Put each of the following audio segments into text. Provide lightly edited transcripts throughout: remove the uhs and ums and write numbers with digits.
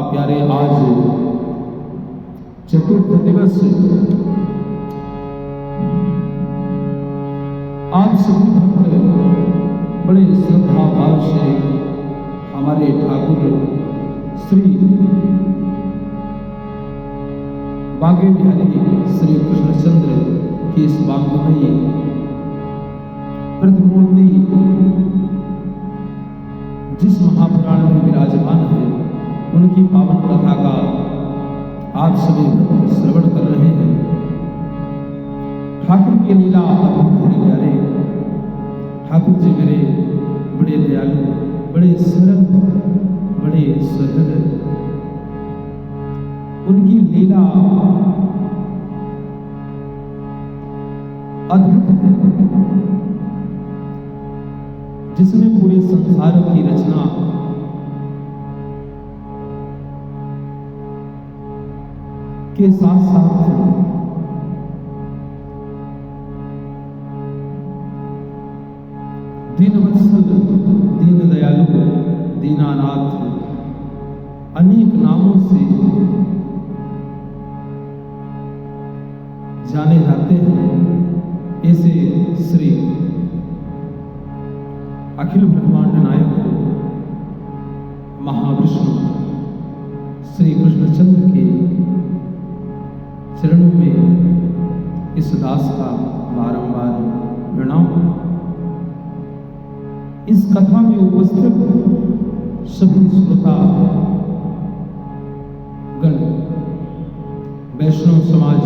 प्यारे आज चतुर्थ दिवस आप सभी भक्त बड़े श्रद्धा भाव से हमारे ठाकुर श्री बागे बिहारी श्री कृष्णचंद्र की इस बांगमयी प्रतिमूर्ति जिस महापुराण में विराजमान है उनकी पावन कथा का आप सभी भक्त श्रवण कर रहे हैं। ठाकुर की लीला अद्भुत है प्यारे। ठाकुर जी मेरे बड़े दयालु, बड़े सरल, बड़े सहज। उनकी लीला अद्भुत है जिसमें पूरे संसार की रचना के साथ साथ दीनवत्सल, दीन दयालु, दीनानाथ अनेक नामों से जाने जाते हैं। ऐसे श्री अखिल ब्रह्मांड नायक महाविष्णु श्री कृष्णचंद्र के चरणों में इस दास का बारंबार प्रणाम। इस कथा में उपस्थित सभी श्रोता गण, वैष्णव समाज,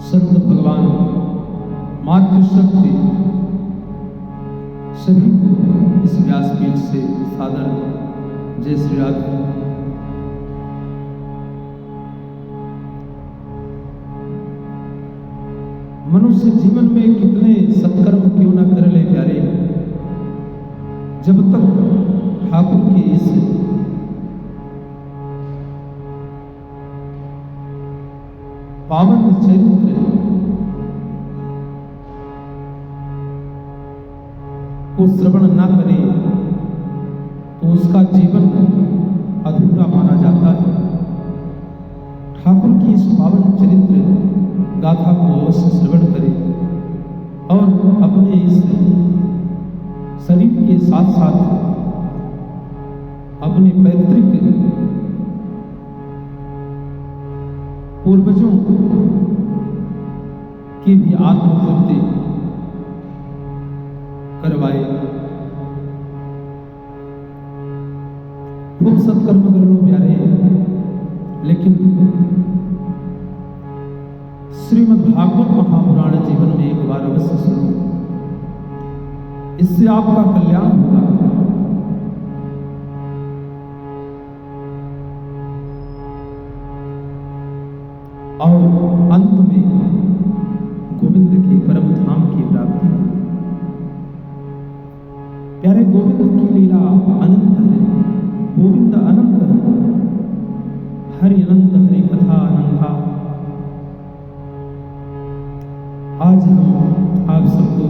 संत भगवान, मातृशक्ति सभी को इस व्यासपीठ से सादर जय श्री राधे। मनुष्य जीवन में कितने सत्कर्म क्यों ना कर ले प्यारे, जब तक ठाकुर के इस पावन चरित्र को श्रवण ना करे तो उसका जीवन अधूरा माना जाता है। ठाकुर की इस पावन चरित्र गाथा को अवश्य श्रवण करें और अपने इस शरीर के साथ साथ अपने पैतृक पूर्वजों की भी आत्मतृप्ति करवाए। खूब सत्कर्म कर लो प्यारे, लेकिन श्रीमद् भागवत महापुराण जीवन में एक बार अवश्य सुनो, इससे आपका कल्याण होगा। और अंत में गोविंद के परम धाम की प्राप्ति। प्यारे गोविंद की लीला अनंत है, गोविंद अनंत है, हरि अनंत, हरि कथा अनंता। आज हम आप सबको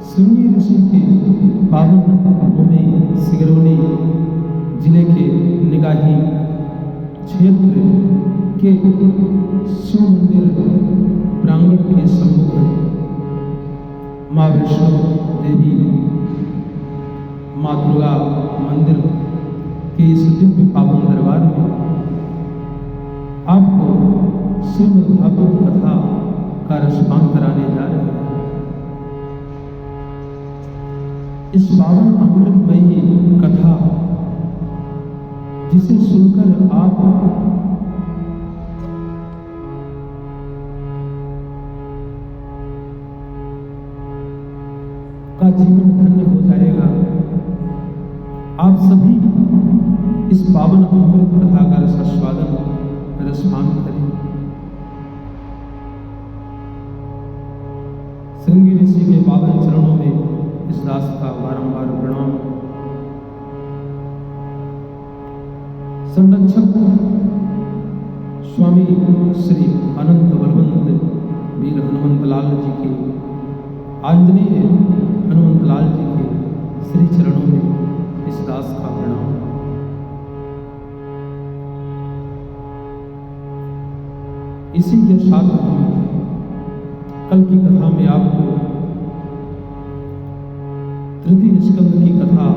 श्रृंगी ऋषि के पावन भूमि सिगरौली जिले के निगाही क्षेत्र के शिव मंदिर प्रांगण के सम्मुख माँ वैष्णो देवी, माँ दुर्गा मंदिर के इस दिव्य पावन दरबार में आपको श्रीमद् भागवत कथा का रसपान कराने जा रहे हैं। इस पावन अमृतमयी कथा जिसे सुनकर आप का आपका जीवन धन्य हो जाएगा। आप सभी इस पावन अमृत कथा का रसास्वादन रसपान करें। श्रृंगी ऋषि के पावन चरणों में इस दास का बारंबार प्रणाम। संरक्षक स्वामी श्री अनंत बलवंत वीर हनुमंत लाल जी के, आंजनेय हनुमंत लाल जी के श्री चरणों में इस दास का प्रणाम। इसी के साथ हम कल की कथा में आपको तृतीय स्कंद की कथा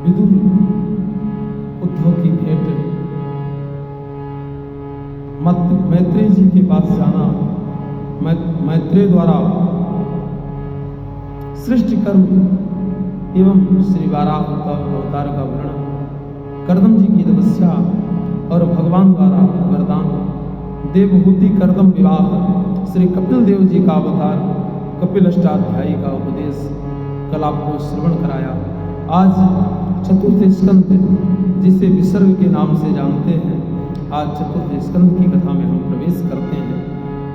विदुर उद्धव की भेंट, मैत्रेय जी के पास जाना, मैत्रेय द्वारा सृष्टि कर्म एवं श्री वाराह अवतार का वर्णन, कर्दम जी की तपस्या और भगवान द्वारा वरदान, देवहूति कर्दम विवाह, श्री कपिल देव जी का अवतार, कपिल अष्टाध्यायी का उपदेश कल आपको श्रवण कराया। आज चतुर्थ स्कंद, जिसे विसर्ग के नाम से जानते हैं, आज चतुर्थ स्कंद की कथा में हम प्रवेश करते हैं।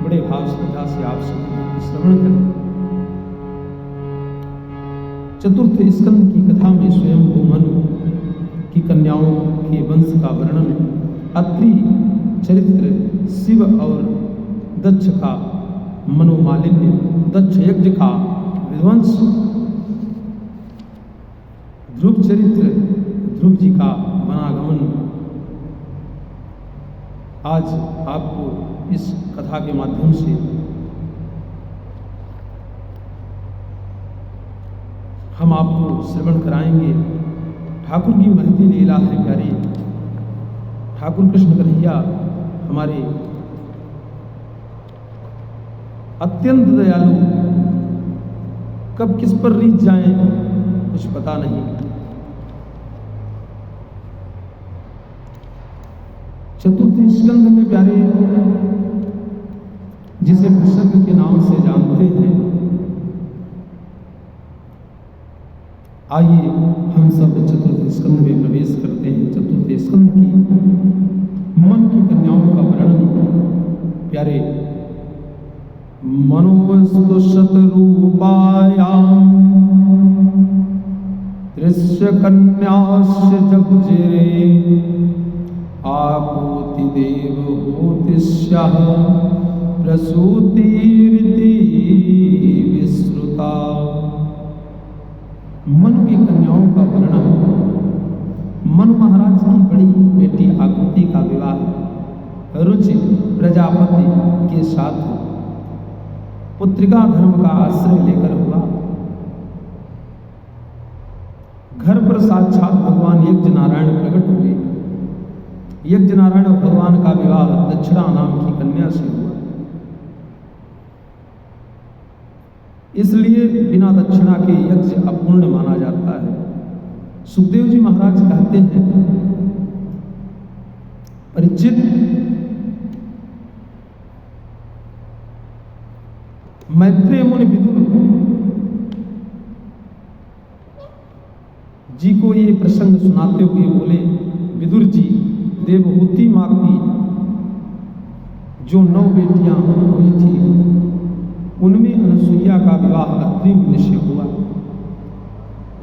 बड़े भाव श्रद्धा से आप सभी श्रवण करें। चतुर्थ स्कंद की कथा में स्वयंभू मनु की कन्याओं के वंश का वर्णन, अत्रि चरित्र, शिव और दक्ष का मनोमालिन्य, दक्ष यज्ञ का विध्वंस, ध्रुव चरित्र, ध्रुव जी का वनागमन। आज आपको इस कथा के माध्यम से हम आपको श्रवण कराएंगे। ठाकुर की महती लीला है प्यारी। ठाकुर कृष्ण कन्हैया हमारे अत्यंत दयालु, कब किस पर रीत जाएं कुछ पता नहीं। चतुर्थ स्कंद में प्यारे, जिसे विसर्ग के नाम से जानते हैं, आइए हम सब चतुर्थ स्कंद में प्रवेश करते हैं। चतुर्थ स्कंद की मन की कन्याओं का वर्णन प्यारे, मनोवस्तु शतरूपायाम दृश्य कन्यास्य जगजिरे आकोति देवहूतिस्याः प्रसूतिरिति विश्रुता। मनु की कन्याओं का वर्णन, मनु महाराज की बड़ी बेटी आकृति का विवाह रुचि प्रजापति के साथ पुत्रिका धर्म का आश्रय लेकर हुआ। घर पर साक्षात भगवान यज्ञ नारायण प्रकट हुए। यज्ञ नारायण और भगवान का विवाह दक्षिणा नाम की कन्या से हुआ। इसलिए बिना दक्षिणा के यज्ञ अपूर्ण माना जाता है। सुखदेव जी महाराज कहते हैं, परीक्षित, मैत्रेय मुनि विदुर जी को ये प्रसंग सुनाते हुए बोले, विदुर जी, देवहूति माँ की जो 9 बेटियां हुई थी, उनमें अनसुईया का विवाह अत्रि मुनि से हुआ।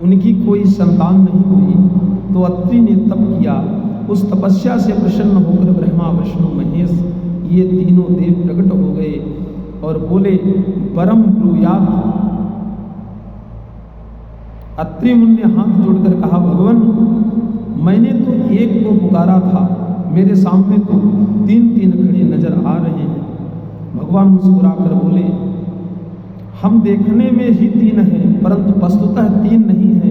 उनकी कोई संतान नहीं हुई तो अत्रि ने तप किया। उस तपस्या से प्रसन्न होकर ब्रह्मा, विष्णु, महेश ये तीनों देव प्रकट हो गए और बोले, परम ब्रूयात। अत्रि मुनि ने हाथ जोड़कर कहा, भगवान, मैंने तो एक को पुकारा था, मेरे सामने तो 3-3 खड़े नजर आ रहे हैं। भगवान मुस्कुराकर बोले, हम देखने में ही 3 हैं, परंतु वस्तुतः 3 नहीं है,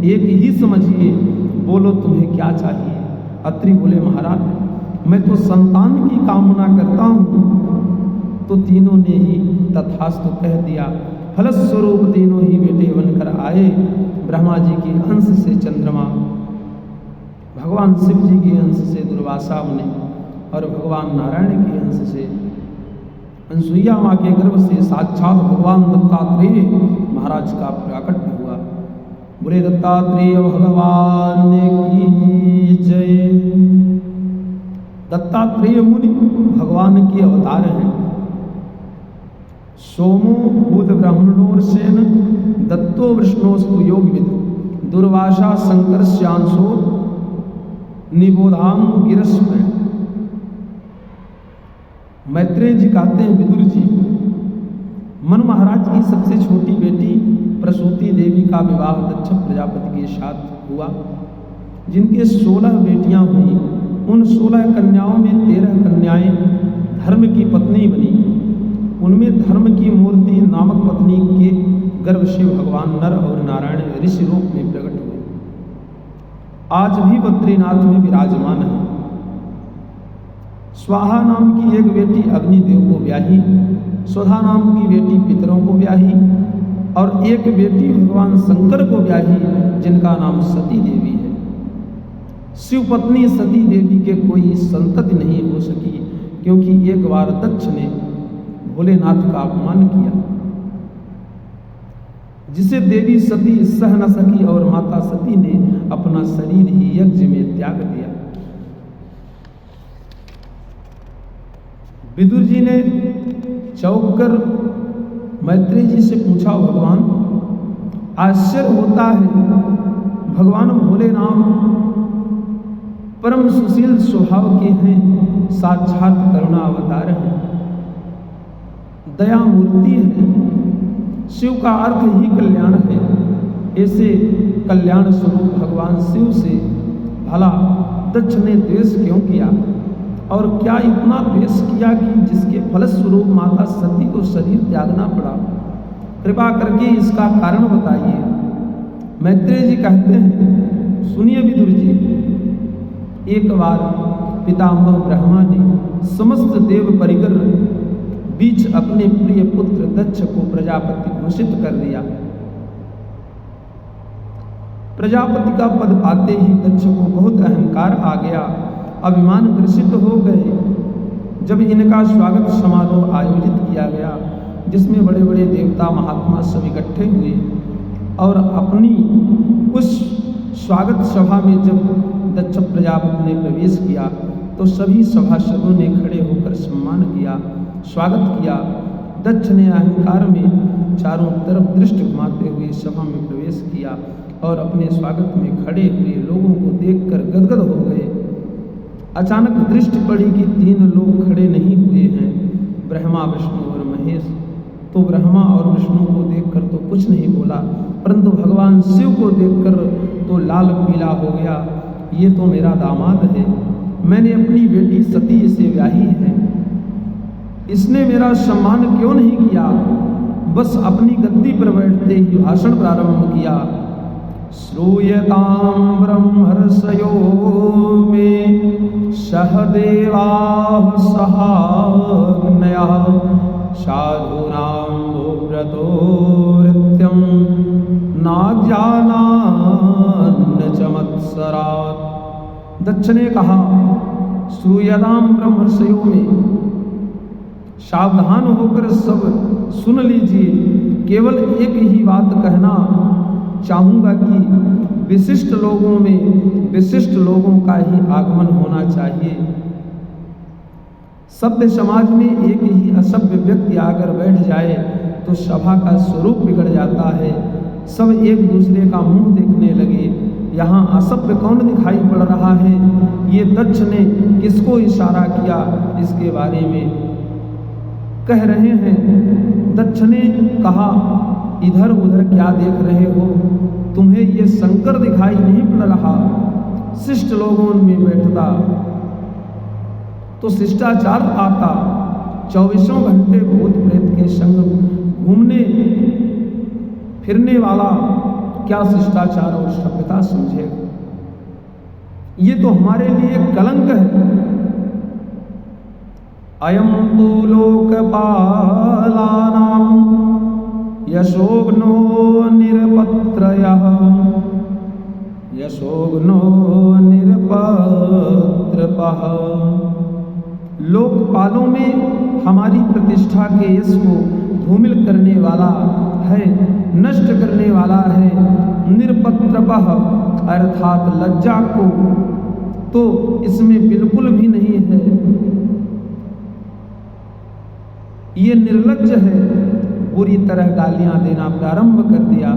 एक ही समझिए। बोलो तुम्हें क्या चाहिए? अत्रि बोले, महाराज, मैं तो संतान की कामना करता हूँ। तो तीनों ने ही तथास्तु कह दिया। फलस्वरूप तीनों ही बेटे बनकर आए। ब्रह्मा जी के अंश से चंद्रमा, भगवान शिव जी के अंश से दुर्वासा मुनि और भगवान नारायण के अंश से अनसुईया माँ के गर्भ से साक्षात भगवान दत्तात्रेय महाराज का प्राकट्य हुआ। बोले दत्तात्रेय भगवान की जय। दत्तात्रेय मुनि भगवान के अवतार हैं। सोमो भूत ब्राह्मणोर्सेन दत्तो विष्णोस्तु योगविद दुर्वासा संकर्ष्यांशो निबोधाम गिरस्मय। मैत्रेय जी कहते हैं, विदुर जी, मनु महाराज की सबसे छोटी बेटी प्रसूति देवी का विवाह दक्ष प्रजापति के साथ हुआ। जिनके 16 बेटियां हुई, उन 16 कन्याओं में 13 कन्याएं धर्म की पत्नी बनी। उनमें धर्म की मूर्ति नामक पत्नी के गर्भ से भगवान नर और नारायण ऋषि रूप में प्रकट हुए। आज भी बद्रीनाथ में विराजमान है। स्वाहा नाम की एक बेटी अग्निदेव को ब्याही, स्वधा नाम की बेटी पितरों को ब्याही और एक बेटी भगवान शंकर को ब्याही, जिनका नाम सती देवी है। शिव पत्नी सती देवी के कोई संतति नहीं हो सकी, क्योंकि एक बार दक्ष ने भोलेनाथ का अपमान किया, जिसे देवी सती सह न सकी और माता सती ने अपना शरीर ही यज्ञ में त्याग दिया। विदुर जी ने चौंक कर मैत्रेय जी से पूछा, भगवान, आश्चर्य होता है, भगवान भोलेनाथ परम सुशील स्वभाव के हैं, साक्षात करुणा अवतार हैं, दया मूर्ति है। शिव का अर्थ ही कल्याण है। ऐसे कल्याण स्वरूप भगवान शिव से भला दक्ष ने द्वेष क्यों किया, और क्या इतना द्वेष किया कि जिसके फलस्वरूप माता सती को शरीर त्यागना पड़ा? कृपा करके इसका कारण बताइए। मैत्रेय जी कहते हैं, सुनिए विदुर जी, एक बार पितामह ब्रह्मा ने समस्त देव परिकर बीच अपने प्रिय पुत्र दक्ष को प्रजापति घोषित कर दिया। प्रजापति का पद पाते ही दक्ष को बहुत अहंकार आ गया, अभिमान ग्रसित हो गए। जब इनका स्वागत समारोह आयोजित किया गया, जिसमें बड़े बड़े देवता महात्मा सब इकट्ठे हुए, और अपनी उस स्वागत सभा में जब दक्ष प्रजापति ने प्रवेश किया, तो सभी सभासदों ने खड़े होकर सम्मान किया, स्वागत किया। दक्ष ने अहंकार में चारों तरफ दृष्टि घुमाते हुए सभा में प्रवेश किया और अपने स्वागत में खड़े हुए लोगों को देखकर गदगद हो गए। अचानक दृष्टि पड़ी कि 3 लोग खड़े नहीं हुए हैं, ब्रह्मा, विष्णु और महेश। तो ब्रह्मा और विष्णु को देखकर तो कुछ नहीं बोला, परंतु भगवान शिव को देखकर तो लाल पीला हो गया। ये तो मेरा दामाद है, मैंने अपनी बेटी सती से ब्याही है, इसने मेरा सम्मान क्यों नहीं किया? बस अपनी गद्दी पर बैठते ही भाषण प्रारंभ किया। श्रूयतां ब्रह्मर्षयो में सहदेवाः सहाग्नयः साधूनां व्रतो नृत्यं नाज्ञानान्न चमत्सरात्। दक्ष ने कहा, श्रूयतां ब्रह्मर्षयो में, सावधान होकर सब सुन लीजिए। केवल एक ही बात कहना चाहूँगा कि विशिष्ट लोगों में विशिष्ट लोगों का ही आगमन होना चाहिए। सभ्य समाज में एक ही असभ्य व्यक्ति आकर बैठ जाए तो सभा का स्वरूप बिगड़ जाता है, सब एक दूसरे का मुंह देखने लगे। यहाँ असभ्य कौन दिखाई पड़ रहा है? ये दक्ष ने किसको इशारा किया, इसके बारे में कह रहे हैं। दक्ष ने कहा, इधर उधर क्या देख रहे हो? तुम्हें ये शंकर दिखाई नहीं पड़ रहा? शिष्ट लोगों में बैठता तो शिष्टाचार आता, 24 घंटे भूत प्रेत के संग घूमने फिरने वाला क्या शिष्टाचार और सभ्यता समझेगा? ये तो हमारे लिए कलंक है। अयं तु लोकपालानां यशोग्नो निरपत्रयः यशोग्नो निरपत्रपः। लोकपालों में हमारी प्रतिष्ठा के यश को धूमिल करने वाला है, नष्ट करने वाला है। निरपत्रपः अर्थात लज्जा को तो इसमें बिल्कुल भी नहीं है, ये निर्लज्ज है। बुरी तरह गालियां देना प्रारंभ कर दिया।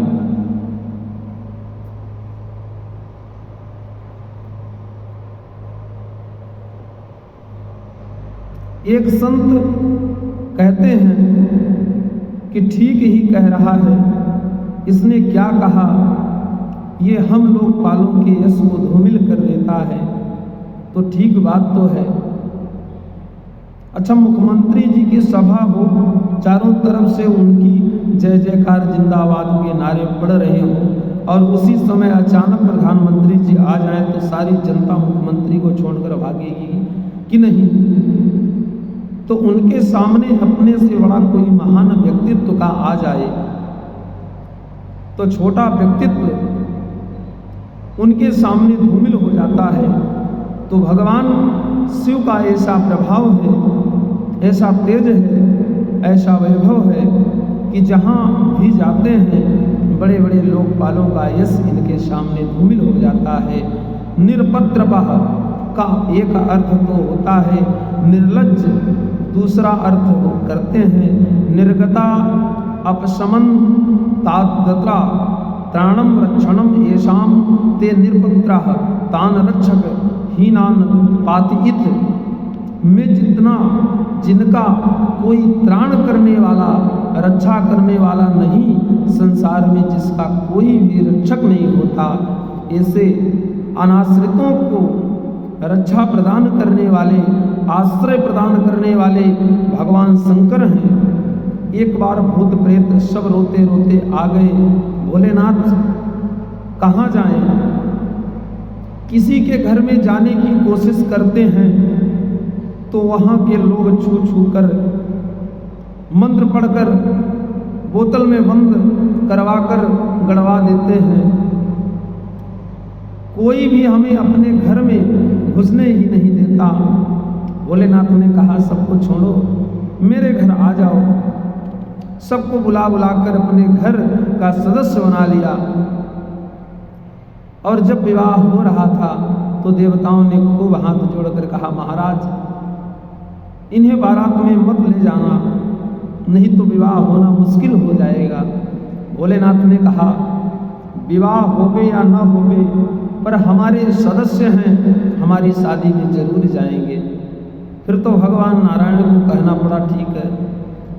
एक संत कहते हैं कि ठीक ही कह रहा है, इसने क्या कहा, ये हम लोग पालों के यश को धूमिल कर देता है, तो ठीक बात तो है। अच्छा, मुख्यमंत्री जी की सभा हो, चारों तरफ से उनकी जय जयकार जिंदाबाद के नारे पड़ रहे हों और उसी समय अचानक प्रधानमंत्री जी आ जाएं तो सारी जनता मुख्यमंत्री को छोड़कर भागेगी कि नहीं? तो उनके सामने अपने से बड़ा कोई महान व्यक्तित्व का आ जाए तो छोटा व्यक्तित्व उनके सामने धूमिल हो जाता है। तो भगवान शिव का ऐसा प्रभाव है, ऐसा तेज है, ऐसा वैभव है कि जहाँ भी जाते हैं बड़े बड़े लोकपालों का यश इनके सामने धूमिल हो जाता है। निरपत्रपः का एक अर्थ तो होता है निर्लज्ज, दूसरा अर्थ वो करते हैं निर्गता अपशमन तादत्रा त्राणम रक्षणम येषाम ते निरपत्राः तान रक्षक हीनान पातित। में जिनका कोई त्राण करने वाला, रक्षा करने वाला नहीं, संसार में जिसका कोई भी रक्षक नहीं होता, ऐसे अनाश्रितों को रक्षा प्रदान करने वाले, आश्रय प्रदान करने वाले भगवान शंकर हैं। एक बार भूत प्रेत सब रोते रोते आ गए, भोलेनाथ कहाँ जाएं? किसी के घर में जाने की कोशिश करते हैं तो वहाँ के लोग छू छू कर, मंत्र पढ़कर, बोतल में बंद करवाकर गड़वा देते हैं। कोई भी हमें अपने घर में घुसने ही नहीं देता। भोलेनाथ ने कहा सबको छोड़ो, मेरे घर आ जाओ। सबको बुला बुलाकर अपने घर का सदस्य बना लिया। और जब विवाह हो रहा था तो देवताओं ने खूब हाथ जोड़कर कहा, महाराज इन्हें बारात में मत ले जाना, नहीं तो विवाह होना मुश्किल हो जाएगा। भोलेनाथ ने कहा, विवाह होवे या न होवे, पर हमारे सदस्य हैं, हमारी शादी में जरूर जाएंगे। फिर तो भगवान नारायण को कहना पड़ा, ठीक है,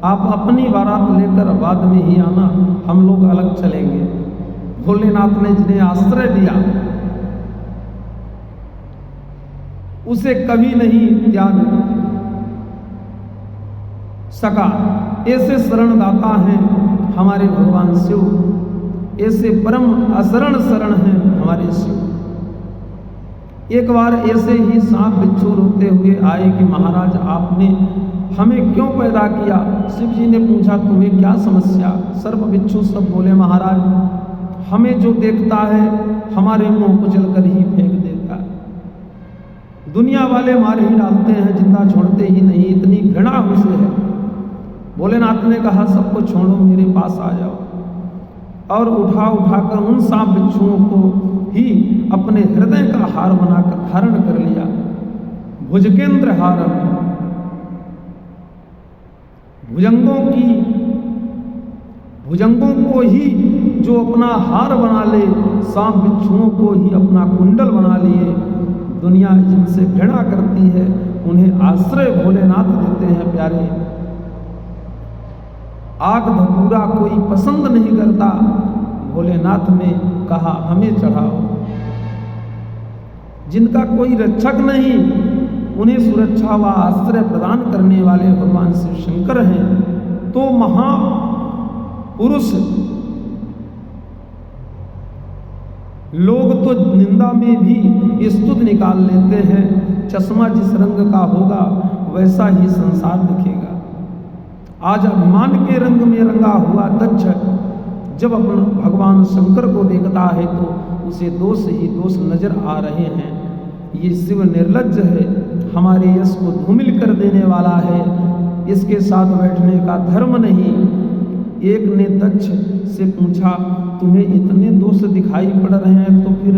आप अपनी बारात लेकर बाद में ही आना, हम लोग अलग चलेंगे। भोलेनाथ ने जिन्हें आश्रय दिया उसे कभी नहीं त्याग सका। ऐसे शरणदाता हैं हमारे भगवान शिव, ऐसे परम अशरण शरण हैं हमारे शिव। एक बार ऐसे ही सांप बिच्छू रोते हुए आए कि महाराज आपने हमें क्यों पैदा किया? शिव जी ने पूछा, तुम्हें क्या समस्या? सर्प बिच्छू सब बोले, महाराज हमें जो देखता है हमारे मुंह कुचल कर ही फेंक देता है। दुनिया वाले मार ही डालते हैं, जिंदा छोड़ते ही नहीं, इतनी घृणा हमसे है। भोलेनाथ ने कहा, सबको छोड़ो, मेरे पास आ जाओ। और उठाकर उन सांप बिच्छुओं को ही अपने हृदय का हार बनाकर धारण कर लिया। भुजगेंद्र हारम, भुजंगों को ही जो अपना हार बना ले, सांप बिच्छुओं को ही अपना कुंडल बना लिए। दुनिया जिनसे घृणा करती है उन्हें आश्रय भोलेनाथ देते हैं। प्यारे, आग धतूरा कोई पसंद नहीं करता, भोलेनाथ ने कहा हमें चढ़ाओ। जिनका कोई रक्षक नहीं, उन्हें सुरक्षा व आश्रय प्रदान करने वाले भगवान शिव शंकर हैं। तो महापुरुष लोग तो निंदा में भी स्तुति निकाल लेते हैं। चश्मा जिस रंग का होगा वैसा ही संसार दिखेगा। आज अभिमान के रंग में रंगा हुआ दक्ष जब अपना भगवान शंकर को देखता है तो उसे दोष ही दोष नजर आ रहे हैं। ये शिव निर्लज्ज है, हमारे यश को धूमिल कर देने वाला है, इसके साथ बैठने का धर्म नहीं। एक ने दक्ष से पूछा, तुम्हें इतने दोष दिखाई पड़ रहे हैं तो फिर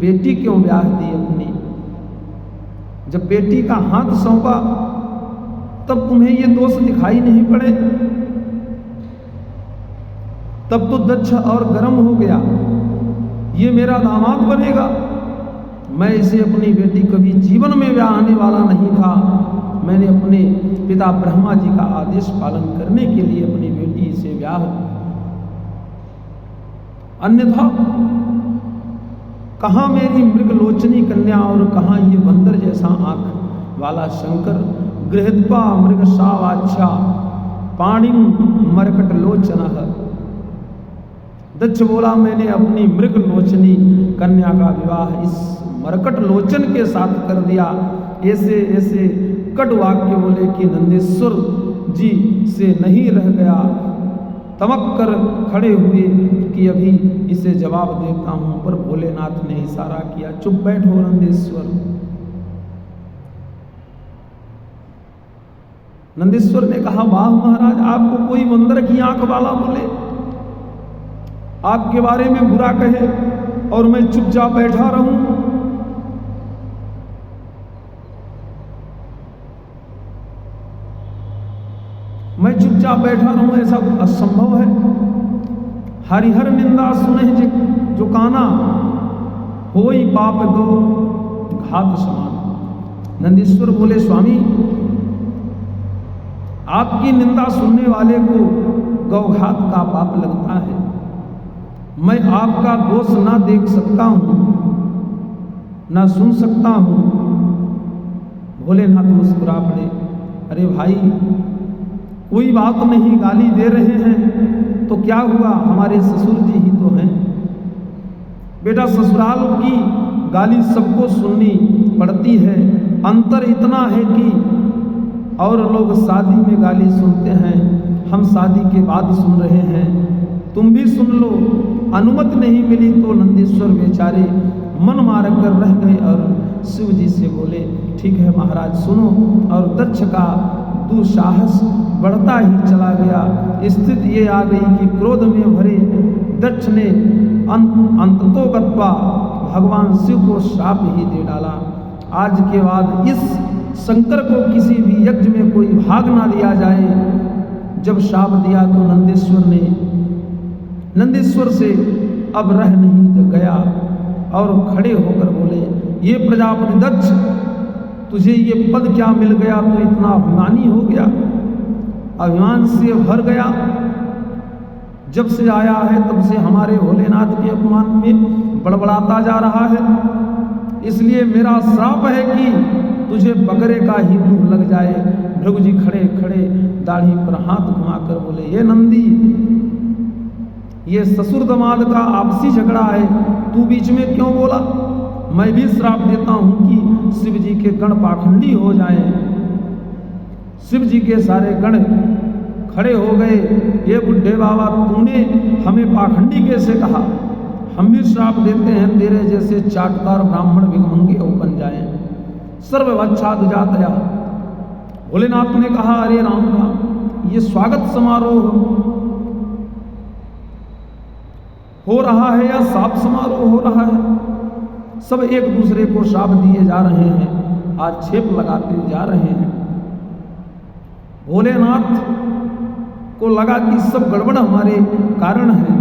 बेटी क्यों ब्याह दी अपनी? जब बेटी का हाथ सौंपा तब तुम्हें ये दोष दिखाई नहीं पड़े? तब तो दक्ष और गर्म हो गया, ये मेरा दामाद बनेगा। मैं इसे अपनी बेटी कभी जीवन में ब्याहने वाला नहीं था। मैंने अपने पिता ब्रह्मा जी का आदेश पालन करने के लिए अपनी बेटी से ब्याह, अन्यथा कहाँ मेरी मृगलोचनी कन्या और कहाँ ये बंदर जैसा आंख वाला शंकर। गृहत्वा मृग सावाच्छा पाणिं मरकट लोचन। दक्ष बोला, मैंने अपनी मृग लोचनी कन्या का विवाह इस मरकट लोचन के साथ कर दिया। ऐसे ऐसे कट वाक्य बोले कि नंदेश्वर जी से नहीं रह गया। तमक कर खड़े हुए कि अभी इसे जवाब देता हूं, पर भोलेनाथ ने इशारा किया, चुप बैठो नंदेश्वर। नंदेश्वर ने कहा, वाह महाराज, आपको कोई बंदर की आंख वाला बोले, आपके बारे में बुरा कहे और मैं चुपचाप बैठा रहूं? मैं चुपचाप बैठा रहूं, ऐसा असंभव है। हरिहर निंदा सुने जो काना, होई पाप गो घात समान। नंदीश्वर बोले, स्वामी, आपकी निंदा सुनने वाले को गौघात का पाप लगता है। मैं आपका दोष ना देख सकता हूं, ना सुन सकता हूं। भोलेनाथ मुस्कुरा पड़े, अरे भाई, कोई बात नहीं, गाली दे रहे हैं तो क्या हुआ, हमारे ससुर जी ही तो हैं। बेटा, ससुराल की गाली सबको सुननी पड़ती है। अंतर इतना है कि और लोग शादी में गाली सुनते हैं, हम शादी के बाद सुन रहे हैं, तुम भी सुन लो। अनुमति नहीं मिली तो नंदीश्वर बेचारे मन मार कर रह गए और शिव जी से बोले, ठीक है महाराज, सुनो। और दक्ष का दुस्साहस बढ़ता ही चला गया। स्थिति ये आ गई कि क्रोध में भरे दक्ष ने अंततोगत्वा भगवान शिव को श्राप ही दे डाला। आज के बाद इस शंकर को किसी भी यज्ञ में कोई भाग ना लिया जाए। जब श्राप दिया तो नंदीश्वर से अब रह नहीं गया और खड़े होकर बोले, ये प्रजापति दक्ष, तुझे ये पद क्या मिल गया, तो इतना अभिमानी हो गया, अभिमान से भर गया। जब से आया है तब से हमारे भोलेनाथ के अपमान में बड़बड़ाता जा रहा है। इसलिए मेरा श्राप है कि तुझे बकरे का ही मुंह लग जाए। भृगु जी खड़े खड़े दाढ़ी पर हाथ घुमाकर बोले, ये नंदी, ये ससुर दमाद का आपसी झगड़ा है, तू बीच में क्यों बोला? मैं भी श्राप देता हूं कि शिव जी के गण पाखंडी हो जाएं। शिव जी के सारे गण खड़े हो गए, ये बुढ़े बाबा, तूने हमें पाखंडी कैसे कहा? हम भी श्राप देते हैं तेरे जैसे चाटकार ब्राह्मण भिखमंगे हो बन जाएं। सर्ववच्छाद जातया। भोलेनाथ ने कहा, अरे राम राम, ये स्वागत समारोह हो रहा है या शाप समारोह हो रहा है? सब एक दूसरे को शाप दिए जा रहे हैं, आक्षेप लगाते जा रहे हैं। भोलेनाथ को लगा कि सब गड़बड़ हमारे कारण है,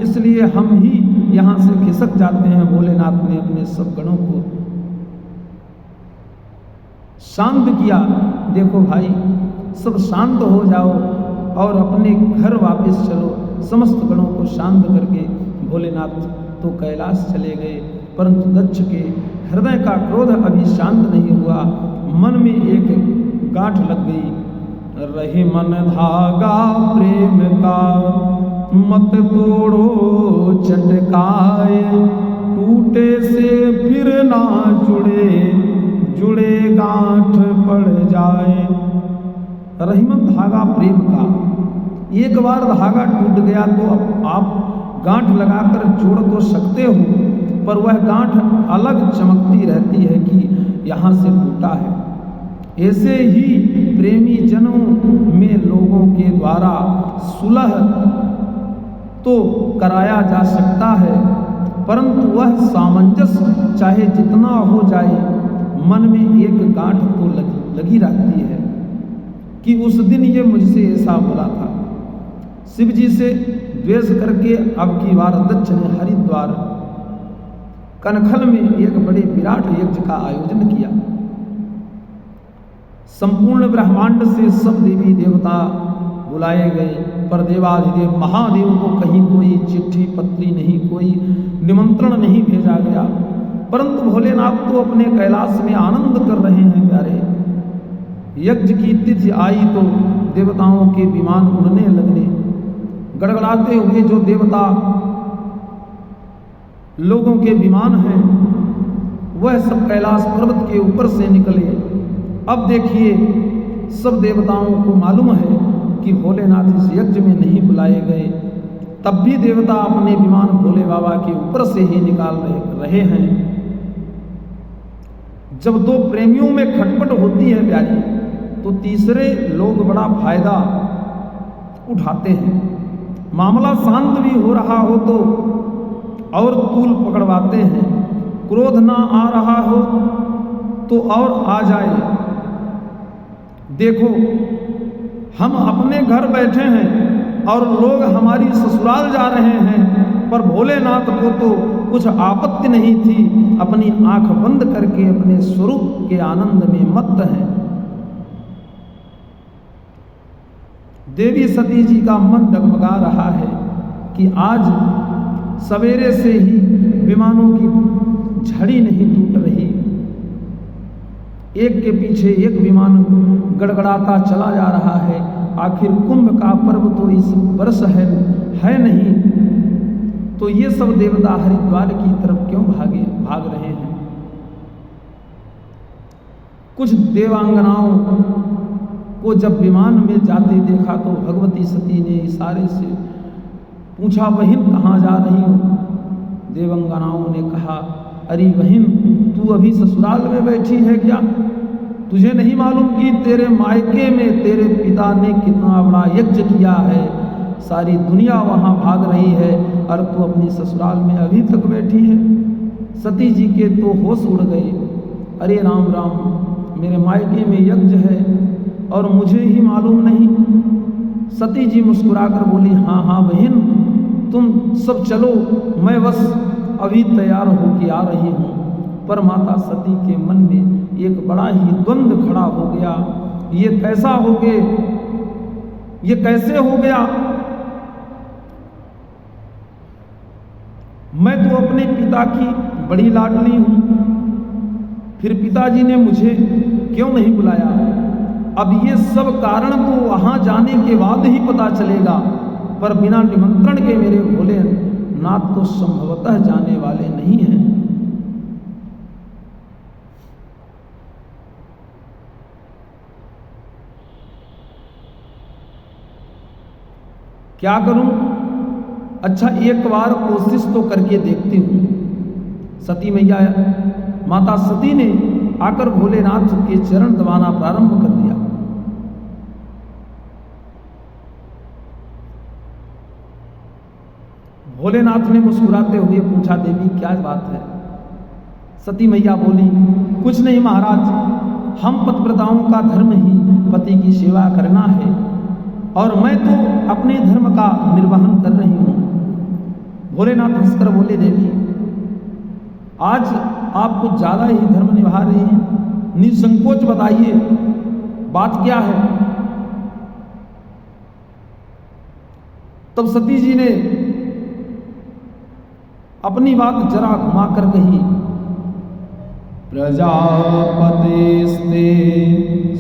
इसलिए हम ही यहां से खिसक जाते हैं। भोलेनाथ ने अपने सब गणों को शांत किया। देखो भाई, सब शांत हो जाओ और अपने घर वापस चलो। समस्त गणों को शांत करके भोलेनाथ तो कैलाश चले गए, परंतु दक्ष के हृदय का क्रोध अभी शांत नहीं हुआ। मन में एक गांठ लग गई, रही मन धागा प्रेम का, मत तोड़ो चटकाए, टूटे से फिर ना जुड़े, जुड़े गांठ पड़ जाए। रहीमन धागा प्रेम का, एक बार धागा टूट गया तो अब आप गांठ लगाकर जोड़ तो सकते हो, पर वह गांठ अलग चमकती रहती है कि यहाँ से टूटा है। ऐसे ही प्रेमी जनों में लोगों के द्वारा सुलह तो कराया जा सकता है, परंतु वह सामंजस्य चाहे जितना हो जाए, मन में एक गांठ तो लगी रहती है कि उस दिन ये मुझसे ऐसा बोला था। शिव जी से द्वेष करके अब की बार दक्ष ने हरिद्वार कनखल में एक बड़े विराट यज्ञ का आयोजन किया। संपूर्ण ब्रह्मांड से सब देवी देवता बुलाए गए, पर देवाधिदेव महादेव को कहीं कोई चिट्ठी पत्री नहीं, कोई निमंत्रण नहीं भेजा गया। परंतु भोलेनाथ तो अपने कैलाश में आनंद कर रहे हैं प्यारे। यज्ञ की तिथि आई तो देवताओं के विमान उड़ने लगने, गड़गड़ाते हुए जो देवता लोगों के विमान हैं वह सब कैलाश पर्वत के ऊपर से निकले। अब देखिए, सब देवताओं को मालूम है कि भोलेनाथ इस यज्ञ में नहीं बुलाए गए, तब भी देवता अपने विमान भोले बाबा के ऊपर से ही निकाल रहे हैं। जब दो प्रेमियों में खटपट होती है प्यारी, तो तीसरे लोग बड़ा फायदा उठाते हैं। मामला शांत भी हो रहा हो तो और तूल पकड़वाते हैं, क्रोध ना आ रहा हो तो और आ जाए। देखो, हम अपने घर बैठे हैं और लोग हमारी ससुराल जा रहे हैं, पर भोलेनाथ को तो कुछ आपत्ति नहीं थी, अपनी आंख बंद करके अपने स्वरूप के आनंद में मत्त हैं। देवी सती जी का मन डगमगा रहा है कि आज सवेरे से ही विमानों की झड़ी नहीं टूट रही, एक के पीछे एक विमान गड़गड़ाता चला जा रहा है। आखिर कुंभ का पर्व तो इस वर्ष है नहीं, तो ये सब देवता हरिद्वार की तरफ क्यों भाग रहे हैं? कुछ देवांगनाओं को जब विमान में जाते देखा तो भगवती सती ने इशारे से पूछा, बहिन कहाँ जा रही हो? देवांगनाओं ने कहा, अरे बहिन, तू अभी ससुराल में बैठी है क्या? तुझे नहीं मालूम कि तेरे मायके में तेरे पिता ने कितना बड़ा यज्ञ किया है, सारी दुनिया वहां भाग रही है और तू अपनी ससुराल में अभी तक बैठी है। सती जी के तो होश उड़ गए। अरे राम राम, मेरे मायके में यज्ञ है और मुझे ही मालूम नहीं। सती जी मुस्कुराकर बोली, हाँ हाँ बहन, तुम सब चलो, मैं बस अभी तैयार होके आ रही हूँ। पर माता सती के मन में एक बड़ा ही द्वंद्व खड़ा हो गया। ये कैसा हो गया? ये कैसे हो गया? मैं तो अपने पिता की बड़ी लाडली हूँ, फिर पिताजी ने मुझे क्यों नहीं बुलाया? अब ये सब कारण तो वहां जाने के बाद ही पता चलेगा, पर बिना निमंत्रण के मेरे भोलेनाथ तो संभवतः जाने वाले नहीं हैं। क्या करूं? अच्छा, एक बार कोशिश तो करके देखती हूं। सती मैया माता सती ने आकर भोलेनाथ के चरण दबाना प्रारंभ कर दिया। भोलेनाथ ने मुस्कुराते हुए पूछा, देवी क्या बात है? सती मैया बोली, कुछ नहीं महाराज, हम पतिव्रताओं का धर्म ही पति की सेवा करना है और मैं तो अपने धर्म का निर्वहन कर रही हूं। भोलेनाथ हंसकर बोले, देवी आज आप कुछ ज्यादा ही धर्म निभा रही हैं, निसंकोच बताइए बात क्या है? तब सती जी ने अपनी बात जरा घुमाकर कही, प्रजापतिस्ते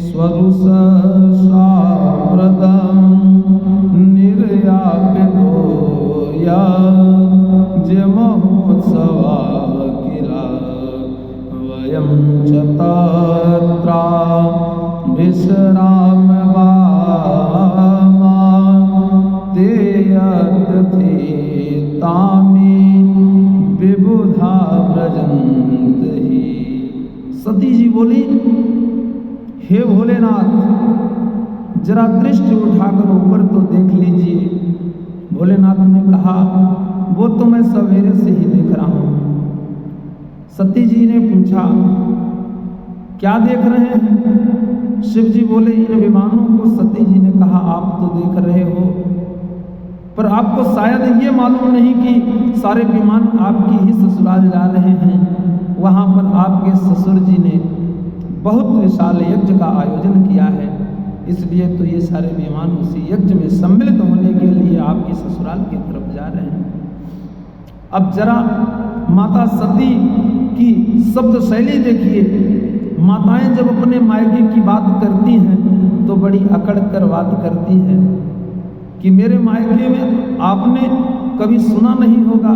स्वरुषा निर्यापितो यमहोत्सवा किला वयं च तत्रा विश्रामवामा ते यदति तामि विबुधा व्रजन्त ही। सती जी बोली, हे भोलेनाथ, जरा दृष्टि उठाकर ऊपर तो देख लीजिए। भोलेनाथ ने कहा, वो तो मैं सवेरे से ही देख रहा हूं। सती जी ने पूछा, क्या देख रहे हैं? शिव जी बोले, इन विमानों को। सती जी ने कहा, आप तो देख रहे हो, पर आपको शायद ये मालूम नहीं कि सारे विमान आपकी ही ससुराल जा रहे हैं। वहां पर आपके ससुर जी ने बहुत विशाल यज्ञ का आयोजन किया है, इसलिए तो ये सारे विमान उसी यज्ञ में सम्मिलित होने के लिए आपकी ससुराल की तरफ जा रहे हैं। अब जरा माता सती की शब्द शैली देखिए। माताएं जब अपने मायके की बात करती हैं तो बड़ी अकड़ कर बात करती हैं कि मेरे मायके में आपने कभी सुना नहीं होगा,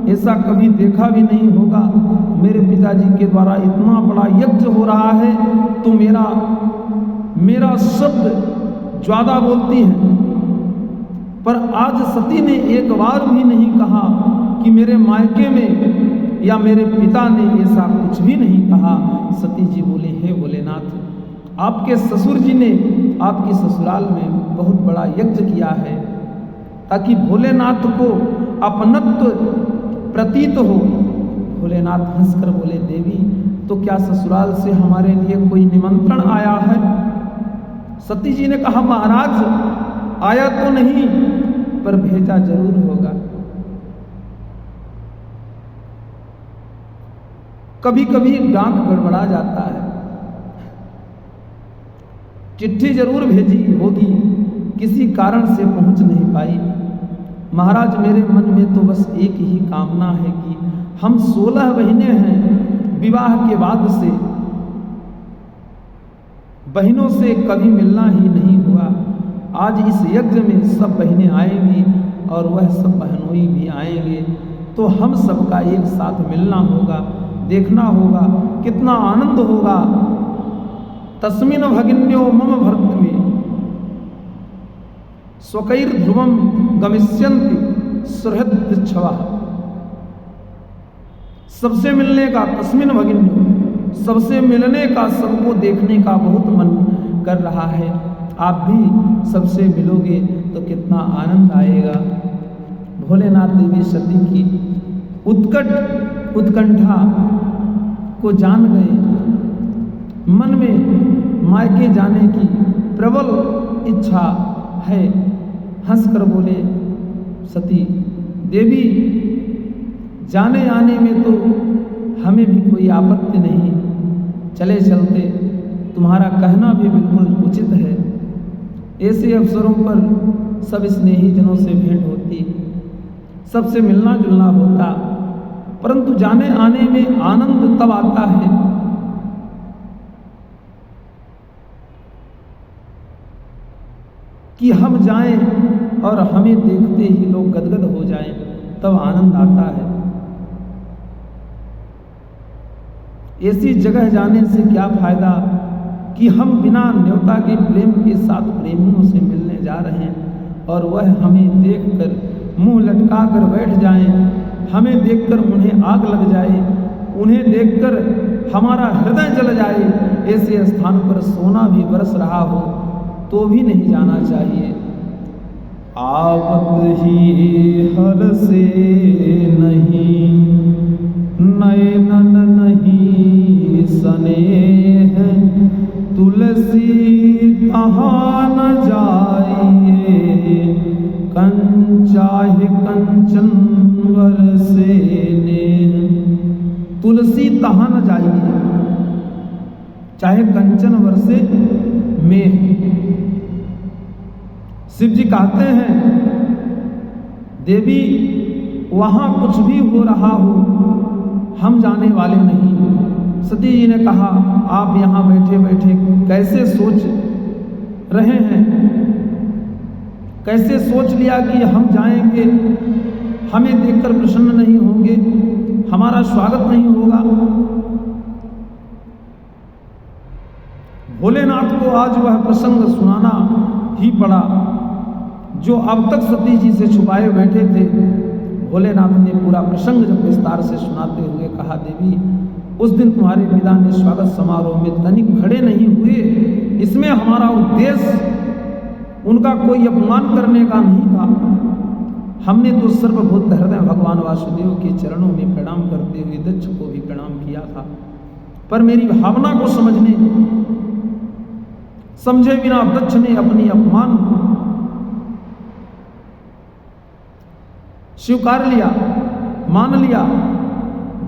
ऐसा कभी देखा भी नहीं होगा। मेरे पिताजी के द्वारा इतना बड़ा यज्ञ हो रहा है तो मेरा शब्द ज्यादा बोलती है। पर आज सती ने एक बार भी नहीं कहा कि मेरे मायके में या मेरे पिता ने ऐसा कुछ भी नहीं कहा। सती जी बोली, हे भोलेनाथ, आपके ससुर जी ने आपकी ससुराल में बहुत बड़ा यज्ञ किया है ताकि भोलेनाथ को अपनत्व प्रतीत हो। भोलेनाथ हंसकर बोले, देवी, तो क्या ससुराल से हमारे लिए कोई निमंत्रण आया है? सती जी ने कहा, महाराज, आया तो नहीं पर भेजा जरूर होगा। कभी कभी डाक गड़बड़ा जाता है, चिट्ठी जरूर भेजी होगी, किसी कारण से पहुंच नहीं पाई। महाराज, मेरे मन में तो बस एक ही कामना है कि हम 16 महीने हैं विवाह के बाद से, बहनों से कभी मिलना ही नहीं हुआ। आज इस यज्ञ में सब बहनें आएंगी और वह सब बहनोई भी आएंगे, तो हम सबका एक साथ मिलना होगा, देखना होगा, कितना आनंद होगा। तस्मिन् भगिन्यो मम भर्तृ स्वकैर ध्रुवम गमिष्यन्ति सुहृद्छवः। सबसे मिलने का, तस्मिन् भगिन्यो, सबसे मिलने का, सबको देखने का बहुत मन कर रहा है। आप भी सबसे मिलोगे तो कितना आनंद आएगा। भोलेनाथ देवी सती की उत्कंठा को जान गए। मन में मायके जाने की प्रबल इच्छा है। हंसकर बोले, सती देवी, जाने आने में तो हमें भी कोई आपत्ति नहीं, चले चलते, तुम्हारा कहना भी बिल्कुल उचित है। ऐसे अवसरों पर सब स्नेही जनों से भेंट होती, सबसे मिलना जुलना होता, परंतु जाने आने में आनंद तब आता है कि हम जाएं और हमें देखते ही लोग गदगद हो जाएं, तब आनंद आता है। ऐसी जगह जाने से क्या फायदा कि हम बिना न्योता के प्रेम के साथ प्रेमियों से मिलने जा रहे हैं और वह हमें देखकर मुंह लटका कर बैठ जाएं, हमें देखकर उन्हें आग लग जाए, उन्हें देखकर हमारा हृदय जल जाए। ऐसे स्थान पर सोना भी बरस रहा हो तो भी नहीं जाना चाहिए। आवत ही हर से नहीं, नयनन नहीं स्नेह, तुलसी तहाँ न जाइए, कंचाहे कंचन वर से नेह। तुलसी तहाँ न जाइए, चाहे कंचन वर से मेह। शिव जी कहते हैं, देवी, वहां कुछ भी हो रहा हो, हम जाने वाले नहीं। सती जी ने कहा, आप यहाँ बैठे बैठे कैसे सोच रहे हैं, कैसे सोच लिया कि हम जाएंगे, हमें देखकर प्रसन्न नहीं होंगे, हमारा स्वागत नहीं होगा। भोलेनाथ को आज वह प्रसंग सुनाना ही पड़ा जो अब तक सती जी से छुपाए बैठे थे। भोलेनाथ ने पूरा प्रसंग जब विस्तार से सुनाते हुए कहा, देवी, उस दिन तुम्हारे पिता ने स्वागत समारोह में तनिक खड़े नहीं हुए इसमें हमारा उद्देश्य उनका कोई अपमान करने का नहीं था। हमने तो सर्वभूत हृदय भगवान वासुदेव के चरणों में प्रणाम करते हुए दक्ष को भी प्रणाम किया था, पर मेरी भावना को समझे बिना दक्ष ने अपनी अपमान स्वीकार लिया, मान लिया।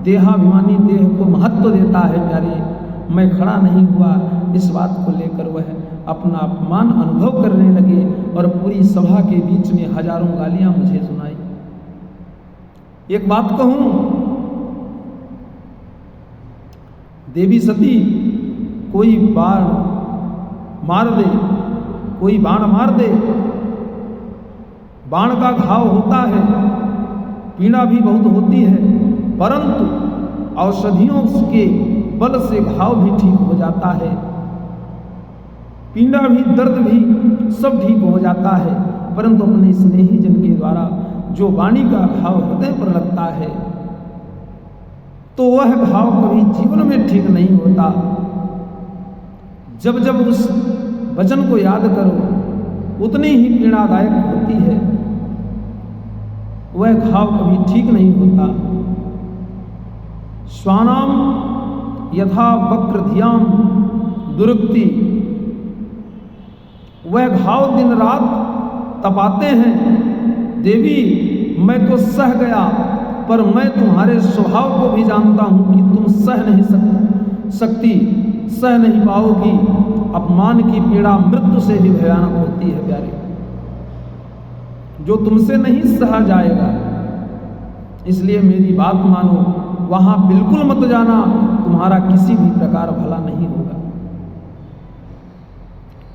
देहाभिमानी देह को महत्व देता है प्यारे। मैं खड़ा नहीं हुआ, इस बात को लेकर वह अपना अपमान अनुभव करने लगे और पूरी सभा के बीच में हजारों गालियां मुझे सुनाई। एक बात कहूं, देवी सती कोई बाण मार दे, कोई बाण मार दे, बाण का घाव होता है, पीड़ा भी बहुत होती है, परंतु औषधियों के बल से घाव भी ठीक हो जाता है, पीड़ा भी, दर्द भी सब ठीक हो जाता है। परंतु अपने स्नेही जन के द्वारा जो वाणी का घाव हृदय पर लगता है, तो वह घाव कभी जीवन में ठीक नहीं होता। जब जब उस वचन को याद करो उतनी ही पीड़ादायक होती है, वह घाव कभी ठीक नहीं होता। स्वानाम यथा वक्र धियाम दुरुक्ति, वह घाव दिन रात तपाते हैं। देवी मैं तो सह गया, पर मैं तुम्हारे स्वभाव को भी जानता हूं कि तुम सह नहीं सकती, सह नहीं पाओगी। अपमान की पीड़ा मृत्यु से भी भयानक होती है प्यारे, जो तुमसे नहीं सहा जाएगा। इसलिए मेरी बात मानो, वहां बिल्कुल मत जाना, तुम्हारा किसी भी प्रकार भला नहीं होगा।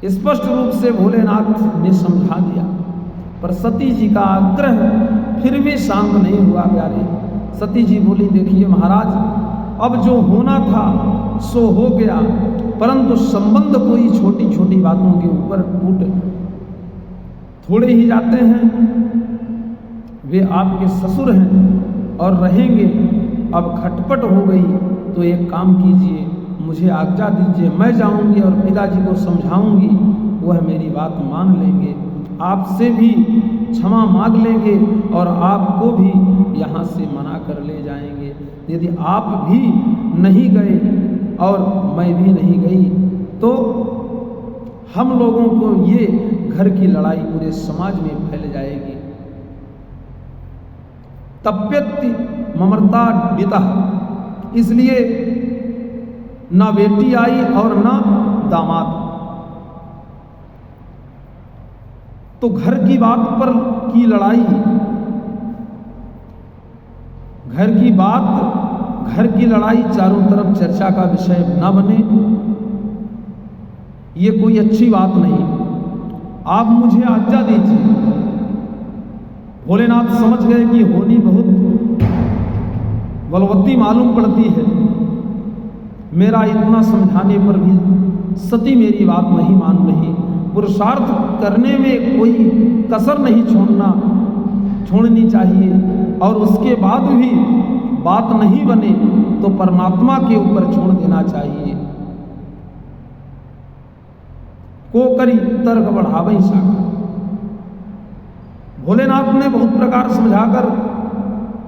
स्पष्ट रूप से भोलेनाथ ने समझा दिया, पर सती जी का आग्रह फिर भी शांत नहीं हुआ प्यारे। सती जी बोली, देखिए महाराज, अब जो होना था सो हो गया, परंतु संबंध कोई छोटी छोटी बातों के ऊपर टूट थोड़े ही जाते हैं। वे आपके ससुर हैं और रहेंगे। अब खटपट हो गई तो एक काम कीजिए, मुझे आज्ञा दीजिए, मैं जाऊंगी और पिताजी को समझाऊंगी, वह मेरी बात मान लेंगे, आपसे भी क्षमा मांग लेंगे और आपको भी यहाँ से मना कर ले जाएंगे। यदि आप भी नहीं गए और मैं भी नहीं गई तो हम लोगों को ये घर की लड़ाई पूरे समाज में फैल जाएगी। तप्यति ममता बिता, इसलिए ना बेटी आई और ना दामाद, तो घर की बात पर की लड़ाई, घर की लड़ाई चारों तरफ चर्चा का विषय न बने, ये कोई अच्छी बात नहीं। आप मुझे आज्ञा दीजिए। भोलेनाथ समझ गए कि होनी बहुत बलवती मालूम पड़ती है। मेरा इतना समझाने पर भी सती मेरी बात नहीं मान रही। पुरुषार्थ करने में कोई कसर नहीं छोड़नी चाहिए, और उसके बाद भी बात नहीं बने तो परमात्मा के ऊपर छोड़ देना चाहिए। को करी तर्क बढ़ावई शाखा। भोलेनाथ ने बहुत प्रकार समझाकर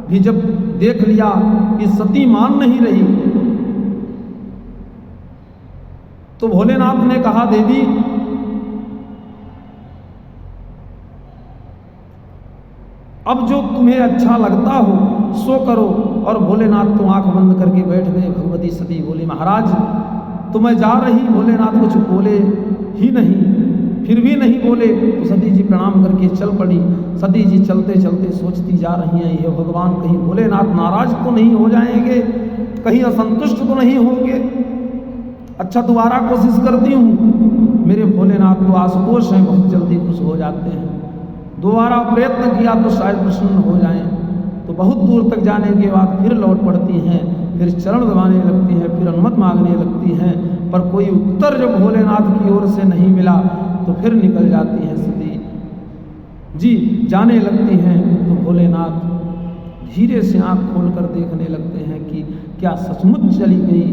भी जब देख लिया कि सती मान नहीं रही, तो भोलेनाथ ने कहा, देवी अब जो तुम्हें अच्छा लगता हो सो करो। और भोलेनाथ तो आंख बंद करके बैठ गए। भगवती सती बोली, महाराज तो मैं जा रही। भोलेनाथ कुछ बोले ही नहीं, फिर भी नहीं बोले तो सती जी प्रणाम करके चल पड़ी। सती जी चलते चलते सोचती जा रही हैं, ये भगवान कहीं भोलेनाथ नाराज तो नहीं हो जाएंगे, कहीं असंतुष्ट तो नहीं होंगे। अच्छा दोबारा कोशिश करती हूँ। मेरे भोलेनाथ तो आशुतोष हैं, बहुत जल्दी खुश हो जाते हैं। दोबारा प्रयत्न किया तो शायद प्रसन्न हो जाएं। तो बहुत दूर तक जाने के बाद फिर लौट पड़ती हैं, फिर चरण दबाने लगती हैं, फिर अनुमति मांगने लगती हैं, पर कोई उत्तर जब भोलेनाथ की ओर से नहीं मिला तो फिर निकल जाती हैं सती जी। जाने लगती हैं तो भोलेनाथ धीरे से आंख खोलकर देखने लगते हैं कि क्या सचमुच चली गई।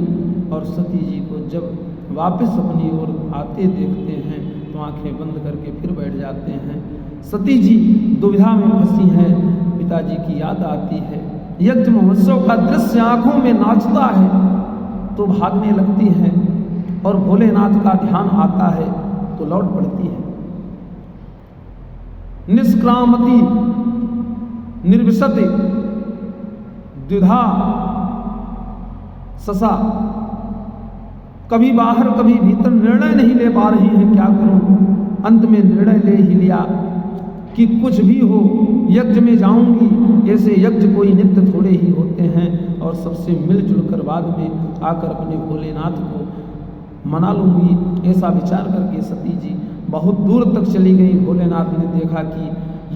और सती जी को जब वापस अपनी ओर आते देखते हैं तो आंखें बंद करके फिर बैठ जाते हैं। सती जी दुविधा में फंसी हैं, पिताजी की याद आती है, यज्ञ महोत्सव का दृश्य आंखों में नाचता है तो भागने लगती हैं और भोलेनाथ का ध्यान आता है तो लौट पड़ती है। निष्क्रामती निर्विशति द्विधा ससा, कभी बाहर कभी भीतर निर्णय नहीं ले पा रही है, क्या करूं। अंत में निर्णय ले ही लिया कि कुछ भी हो यज्ञ में जाऊंगी, ऐसे यज्ञ कोई नित्य थोड़े ही होते हैं और सबसे मिलजुल कर बाद में आकर अपने भोलेनाथ को मना लूंगी। ऐसा विचार करके सती जी बहुत दूर तक चली गई। भोलेनाथ ने देखा कि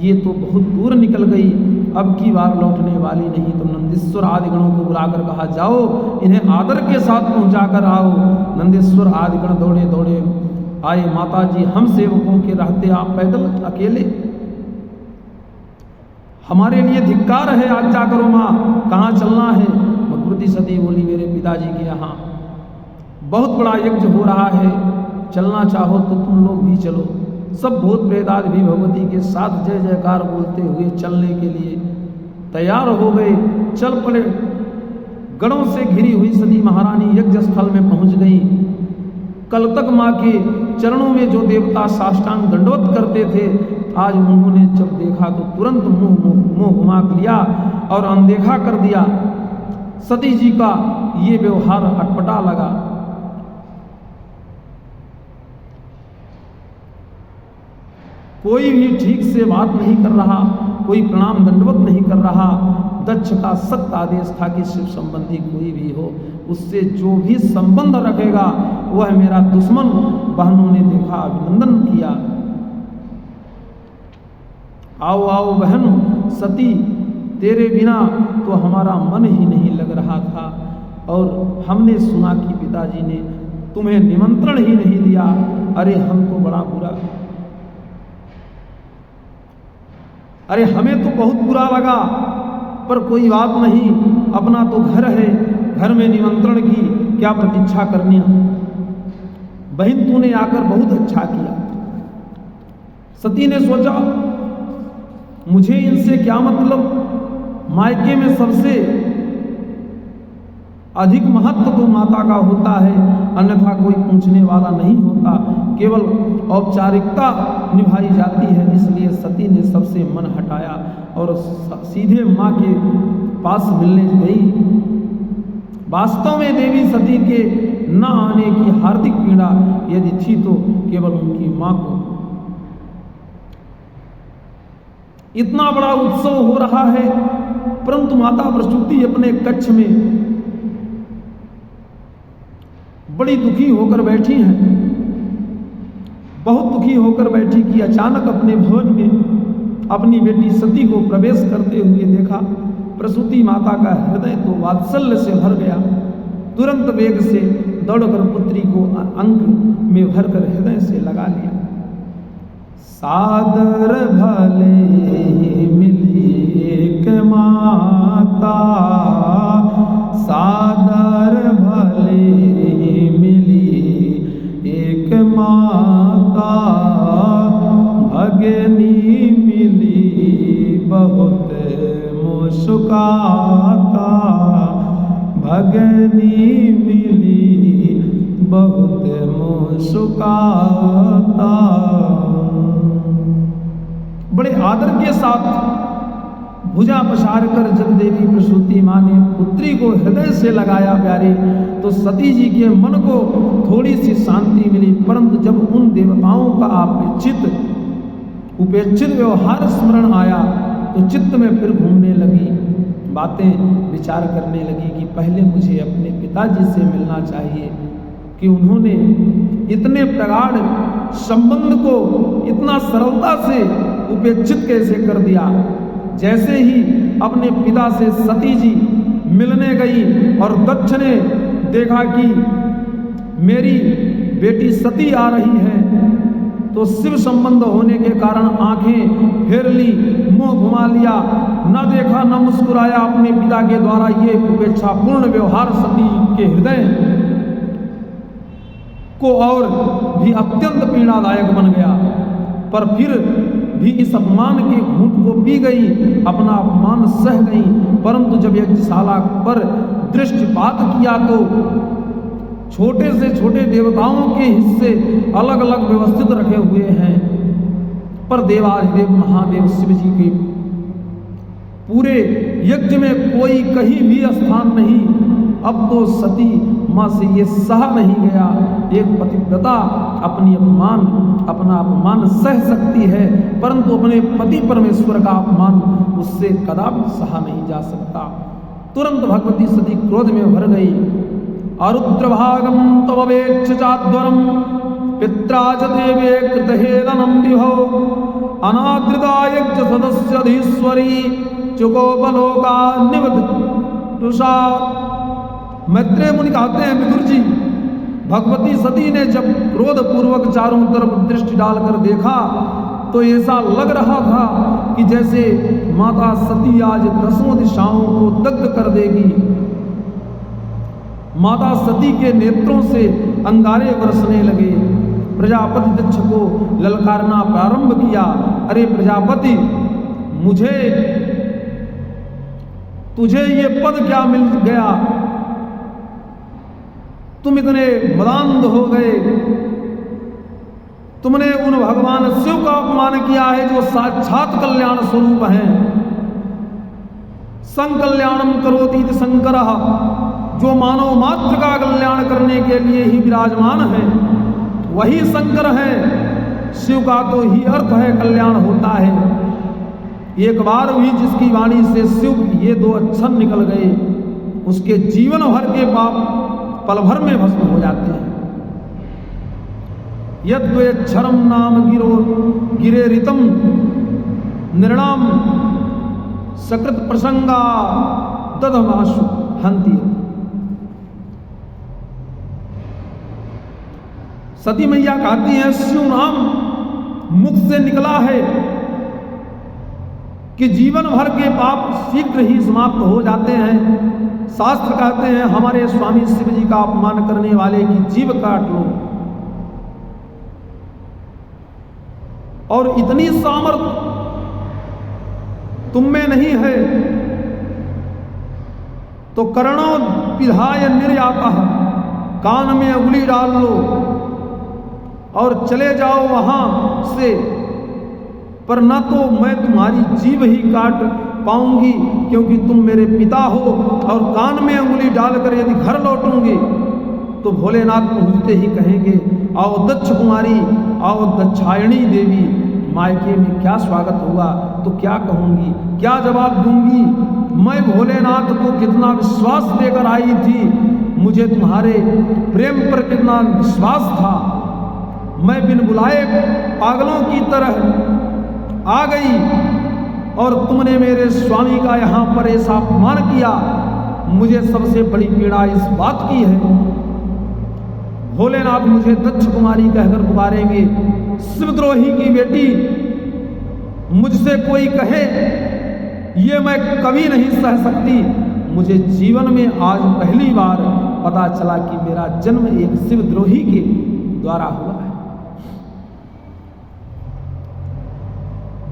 ये तो बहुत दूर निकल गई, अब की बार लौटने वाली नहीं, तो नंदीश्वर आदि गणों को बुलाकर कहा, जाओ इन्हें आदर के साथ पहुंचा कर आओ। नंदीश्वर आदि गण दौड़े दौड़े आए, माता जी हम सेवकों के रहते आप पैदल अकेले, हमारे लिए धिक्कार है, आज्ञा करो माँ, कहाँ चलना है। भगवती सती बोली, मेरे पिताजी के यहाँ बहुत बड़ा यज्ञ हो रहा है, चलना चाहो तो तुम लोग भी चलो। सब भूत प्रेताद भी भगवती के साथ जय जयकार बोलते हुए चलने के लिए तैयार हो गए, चल पड़े। गणों से घिरी हुई सती महारानी यज्ञ स्थल में पहुंच गई। कल तक माँ के चरणों में जो देवता साष्टांग दंडवत करते थे, आज उन्होंने जब देखा तो तुरंत मुंह घुमा लिया और अनदेखा कर दिया। सती जी का ये व्यवहार अटपटा लगा। कोई भी ठीक से बात नहीं कर रहा, कोई प्रणाम दंडवत नहीं कर रहा। दक्ष का सख्त आदेश था कि शिव संबंधी कोई भी हो, उससे जो भी संबंध रखेगा वह मेरा दुश्मन। बहनों ने देखा, अभिनंदन किया। आओ आओ बहन सती, तेरे बिना तो हमारा मन ही नहीं लग रहा था, और हमने सुना कि पिताजी ने तुम्हें निमंत्रण ही नहीं दिया। अरे हम तो बड़ा बुरा, अरे हमें तो बहुत बुरा लगा, पर कोई बात नहीं, अपना तो घर है, घर में निमंत्रण की क्या प्रतीक्षा करनी। बहन तूने आकर बहुत अच्छा किया। सती ने सोचा, मुझे इनसे क्या मतलब, मायके में सबसे अधिक महत्व तो माता का होता है, अन्यथा कोई पूछने वाला नहीं होता, केवल औपचारिकता निभाई जाती है। इसलिए सती ने सबसे मन हटाया और सीधे माँ के पास मिलने गई। वास्तव में देवी सती के न आने की हार्दिक पीड़ा यदि थी तो केवल उनकी माँ को। इतना बड़ा उत्सव हो रहा है, परंतु माता प्रसूति अपने कक्ष में बड़ी दुखी होकर बैठी हैं, बहुत दुखी होकर बैठी कि अचानक अपने भवन में अपनी बेटी सती को प्रवेश करते हुए देखा। प्रसूति माता का हृदय तो वात्सल्य से भर गया। तुरंत वेग से दौड़कर पुत्री को अंक में भरकर हृदय से लगा लिया। सादर भले मिली एक माता, सादर भले मिली एक माता, भगनी मिली बहुत मुस्काता, भगनी मिली बहुत मुस्काता। बड़े आदर के साथ भुजा पसार कर जब देवी प्रसूति माँ ने पुत्री को हृदय से लगाया प्यारे, तो सती जी के मन को थोड़ी सी शांति मिली। परंतु जब उन देवताओं का उपेक्षित व्यवहार स्मरण आया तो चित्त में फिर घूमने लगी, बातें विचार करने लगी कि पहले मुझे अपने पिताजी से मिलना चाहिए कि उन्होंने इतने प्रगाढ़ संबंध को इतना सरलता से उपेक्षित कैसे कर दिया। जैसे ही अपने पिता से सती जी मिलने गई और दक्ष ने देखा कि मेरी बेटी सती आ रही है, तो शिव संबंध होने के कारण आंखें फेर ली, मुंह घुमा लिया, न देखा न मुस्कुराया। अपने पिता के द्वारा ये उपेक्षापूर्ण व्यवहार सती के हृदय को और भी अत्यंत पीड़ादायक बन गया, पर फिर भी इस अपमान के घूंट को पी गई, अपना अपमान सह गई। परंतु जब यज्ञशाला पर दृष्टिपात किया तो छोटे से छोटे देवताओं के हिस्से अलग अलग व्यवस्थित रखे हुए हैं, पर देवाधिदेव महादेव शिव जी के पूरे यज्ञ में कोई कहीं भी स्थान नहीं। अब तो सती मां से ये सहा नहीं गया। एक पतिव्रता अपना अपमान सह सकती है, परंतु अपने पति परमेश्वर का अपमान उससे कदापि सहा नहीं जा सकता। तुरंत भगवती सती क्रोध में भर गई। अरुद्रभागम तवेक्ष चाद्वरम पित्रा च देवे कृतहेलनम विभो अनादृतायक सदस्यधीश्वरी चुकोपलोका निवृषा। मैत्रेय मुनि कहते हैं, विदुर जी, भगवती सती ने जब क्रोध पूर्वक चारों तरफ दृष्टि डालकर देखा तो ऐसा लग रहा था कि जैसे माता सती आज 10 दिशाओं को दग्ध कर देगी। माता सती के नेत्रों से अंगारे बरसने लगे। प्रजापति दक्ष को ललकारना प्रारंभ किया, अरे प्रजापति, तुझे ये पद क्या मिल गया? तुम इतने मदान्ध हो गए। तुमने उन भगवान शिव का अपमान किया है जो साक्षात कल्याण स्वरूप हैं। संकल्याणम करोति इति शंकरः, जो मानव मात्र का कल्याण करने के लिए ही विराजमान है वही शंकर है। शिव का तो ही अर्थ है कल्याण होता है। एक बार भी जिसकी वाणी से शिव ये 2 अक्षर निकल गए उसके जीवन भर के पाप पल भर में भस्म हो जाते हैं। यद्वयक्षरम नाम गिरे ऋतम निर्णाम सकृत प्रसंगा दधमाशु हंति। सती मैया कहती हैं, शिव नाम मुख से निकला है कि जीवन भर के पाप शीघ्र ही समाप्त हो जाते हैं। शास्त्र कहते हैं, हमारे स्वामी शिव जी का अपमान करने वाले की जीभ काट लो। और इतनी सामर्थ्य तुम में नहीं है तो कर्णों पिधाय निर्यातः, कान में उंगली डाल लो और चले जाओ वहां से, पर न तो मैं तुम्हारी जीभ ही काट पाऊंगी क्योंकि तुम मेरे पिता हो, और कान में उंगली डालकर यदि घर लौटूंगी तो भोलेनाथ पहुंचते ही कहेंगे, आओ दक्ष कुमारी, आओ दक्षायणी देवी। मायके में क्या स्वागत होगा तो क्या कहूंगी, क्या जवाब दूंगी? मैं भोलेनाथ को कितना विश्वास देकर आई थी, मुझे तुम्हारे प्रेम पर कितना विश्वास था। मैं बिन बुलाए पागलों की तरह आ गई और तुमने मेरे स्वामी का यहाँ पर ऐसा अपमान किया। मुझे सबसे बड़ी पीड़ा इस बात की है, भोलेनाथ मुझे दक्ष कुमारी कहकर पुकारेंगे। शिवद्रोही की बेटी मुझसे कोई कहे, ये मैं कभी नहीं सह सकती। मुझे जीवन में आज पहली बार पता चला कि मेरा जन्म एक शिवद्रोही के द्वारा हुआ है।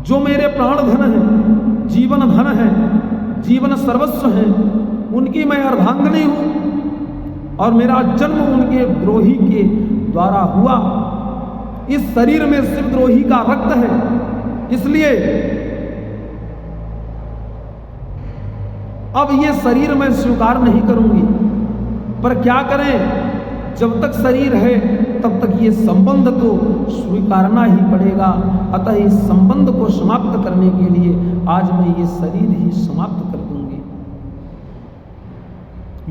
जो मेरे प्राण धन है, जीवन धन है, जीवन सर्वस्व है, उनकी मैं अर्धांगिनी हूं और मेरा जन्म उनके द्रोही के द्वारा हुआ। इस शरीर में शिवद्रोही का रक्त है, इसलिए अब ये शरीर मैं स्वीकार नहीं करूंगी। पर क्या करें, जब तक शरीर है तब तक ये संबंध तो स्वीकारना ही पड़ेगा। अतः इस संबंध को समाप्त करने के लिए आज मैं ये शरीर ही समाप्त कर दूंगी।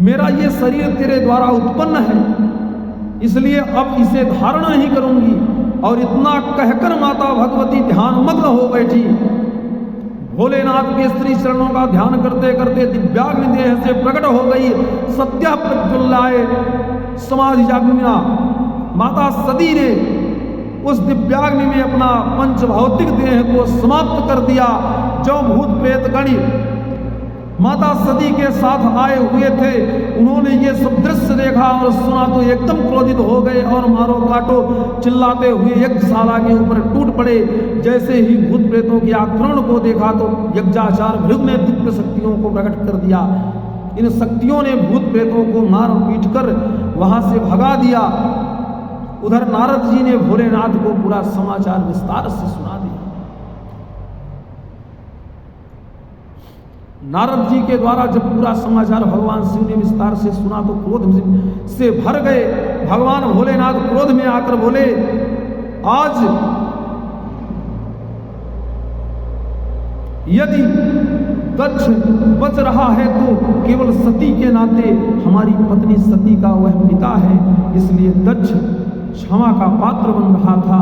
मेरा ये शरीर तेरे द्वारा उत्पन्न है, इसलिए अब इसे धारण नहीं करूंगी। और इतना कहकर माता भगवती ध्यान मग्न हो बैठी। भोलेनाथ के श्री चरणों का ध्यान करते करते दिव्याग्नि देह से प्रकट हो गई। सत्या प्रज्वलाए समाधि जाग्निना। माता सती ने उस दिव्याग्नि में अपना पंच भौतिक देह को समाप्त कर दिया। जो भूत प्रेत गण माता सती के साथ आए हुए थे। उन्होंने ये सब दृश्य देखा और सुना तो एकदम क्रोधित हो गए और मारो काटो चिल्लाते हुए यज्ञशाला के ऊपर टूट पड़े। जैसे ही भूत प्रेतों के आक्रमण को देखा तो यज्ञाचार्य भृगु ने दिव्य शक्तियों को प्रकट कर दिया। इन शक्तियों ने भूत प्रेतों को मार पीट कर वहां से भगा दिया। उधर नारद जी ने भोलेनाथ को पूरा समाचार विस्तार से सुना दिया। नारद जी के द्वारा जब पूरा समाचार भगवान शिव ने विस्तार से सुना तो क्रोध से भर गए। भगवान भोलेनाथ क्रोध में आकर बोले, आज यदि दक्ष बच रहा है तो केवल सती के नाते, हमारी पत्नी सती का वह पिता है, इसलिए दक्ष क्षमा का पात्र बन रहा था।